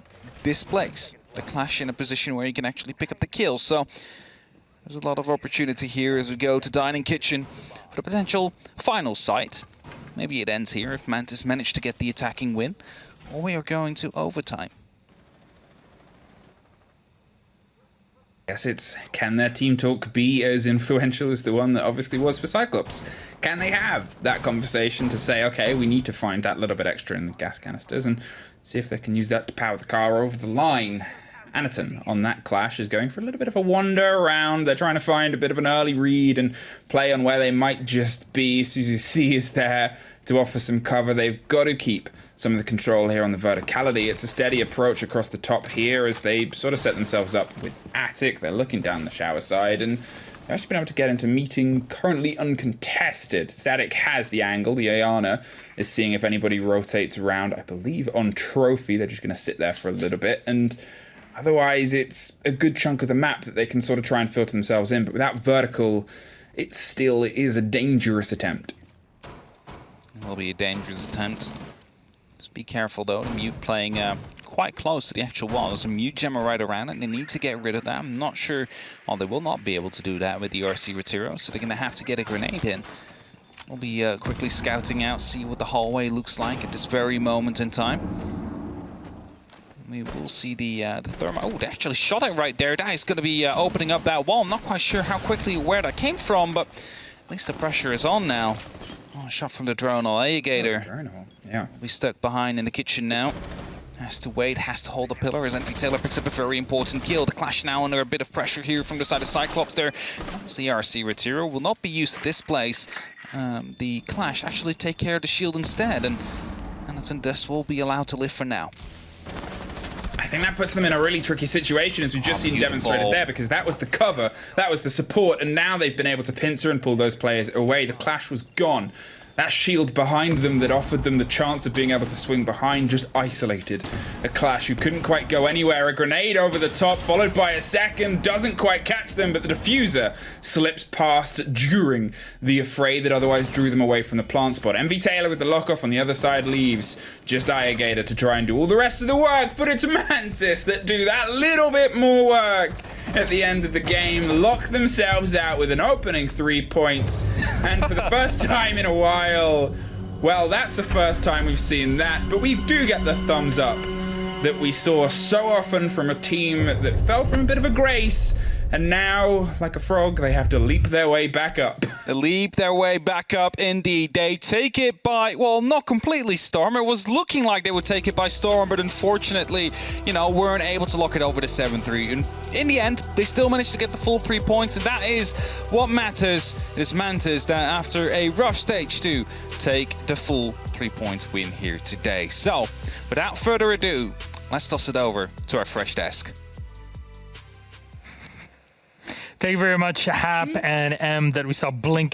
displace the Clash in a position where he can actually pick up the kill. So there's a lot of opportunity here as we go to Dining Kitchen for the potential final site. Maybe it ends here if Mantis managed to get the attacking win, or we are going to overtime. Guess it's, can their team talk be as influential as the one that obviously was for Cyclops? Can they have that conversation to say, okay, we need to find that little bit extra in the gas canisters and see if they can use that to power the car over the line? Anaton on that Clash is going for a little bit of a wander around. They're trying to find a bit of an early read and play on where they might just be. Suzuki is there to offer some cover. They've got to keep some of the control here on the verticality. It's a steady approach across the top here as they sort of set themselves up with Attic. They're looking down the shower side and they've actually been able to get into meeting currently uncontested. Sadik has the angle. The Ayana is seeing if anybody rotates around. I believe on Trophy, they're just going to sit there for a little bit. And otherwise, it's a good chunk of the map that they can sort of try and filter themselves in. But without vertical, it still is a dangerous attempt. It will be a dangerous attempt. Just be careful though. The Mute playing quite close to the actual wall. There's a Mute Gemma right around it, and they need to get rid of that. I'm not sure. Well, they will not be able to do that with the RC Retiro, so they're going to have to get a grenade in. We'll be quickly scouting out, see what the hallway looks like at this very moment in time. We will see the thermal. Oh, they actually shot it right there. That is going to be opening up that wall. I'm not quite sure how quickly where that came from, but at least the pressure is on now. Oh, shot from the drone Alligator. Yeah. We'll be stuck behind in the kitchen now. Has to wait, has to hold the pillar as Envy Taylor picks up a very important kill. The Clash now under a bit of pressure here from the side of Cyclops there. Comes the RC Retiro. Will not be used to this place. The Clash actually take care of the shield instead, and Anaton Dust will be allowed to live for now. I think that puts them in a really tricky situation, as we've just seen demonstrated there, because that was the cover, that was the support, and now they've been able to pincer and pull those players away. The Clash was gone. That shield behind them that offered them the chance of being able to swing behind just isolated a Clash who couldn't quite go anywhere. A grenade over the top, followed by a second, doesn't quite catch them, but the diffuser slips past during the affray that otherwise drew them away from the plant spot. Envy Taylor with the lock-off on the other side leaves just Alligator to try and do all the rest of the work, but it's Mantis that do that little bit more work at the end of the game, lock themselves out with an opening 3 points, and for the first time in a while, well, that's the first time we've seen that, but we do get the thumbs up that we saw so often from a team that fell from a bit of a grace, and now, like a frog, they have to leap their way back up. Leap their way back up, indeed. They take it by, well, not completely Storm. It was looking like they would take it by Storm, but unfortunately, you know, weren't able to lock it over to 7-3. And in the end, they still managed to get the full 3 points, and that is what matters. It is Mantis that, after a rough stage 2, take the full 3-point win here today. So, without further ado, let's toss it over to our fresh desk. Thank you very much, Hap and M, that we saw blink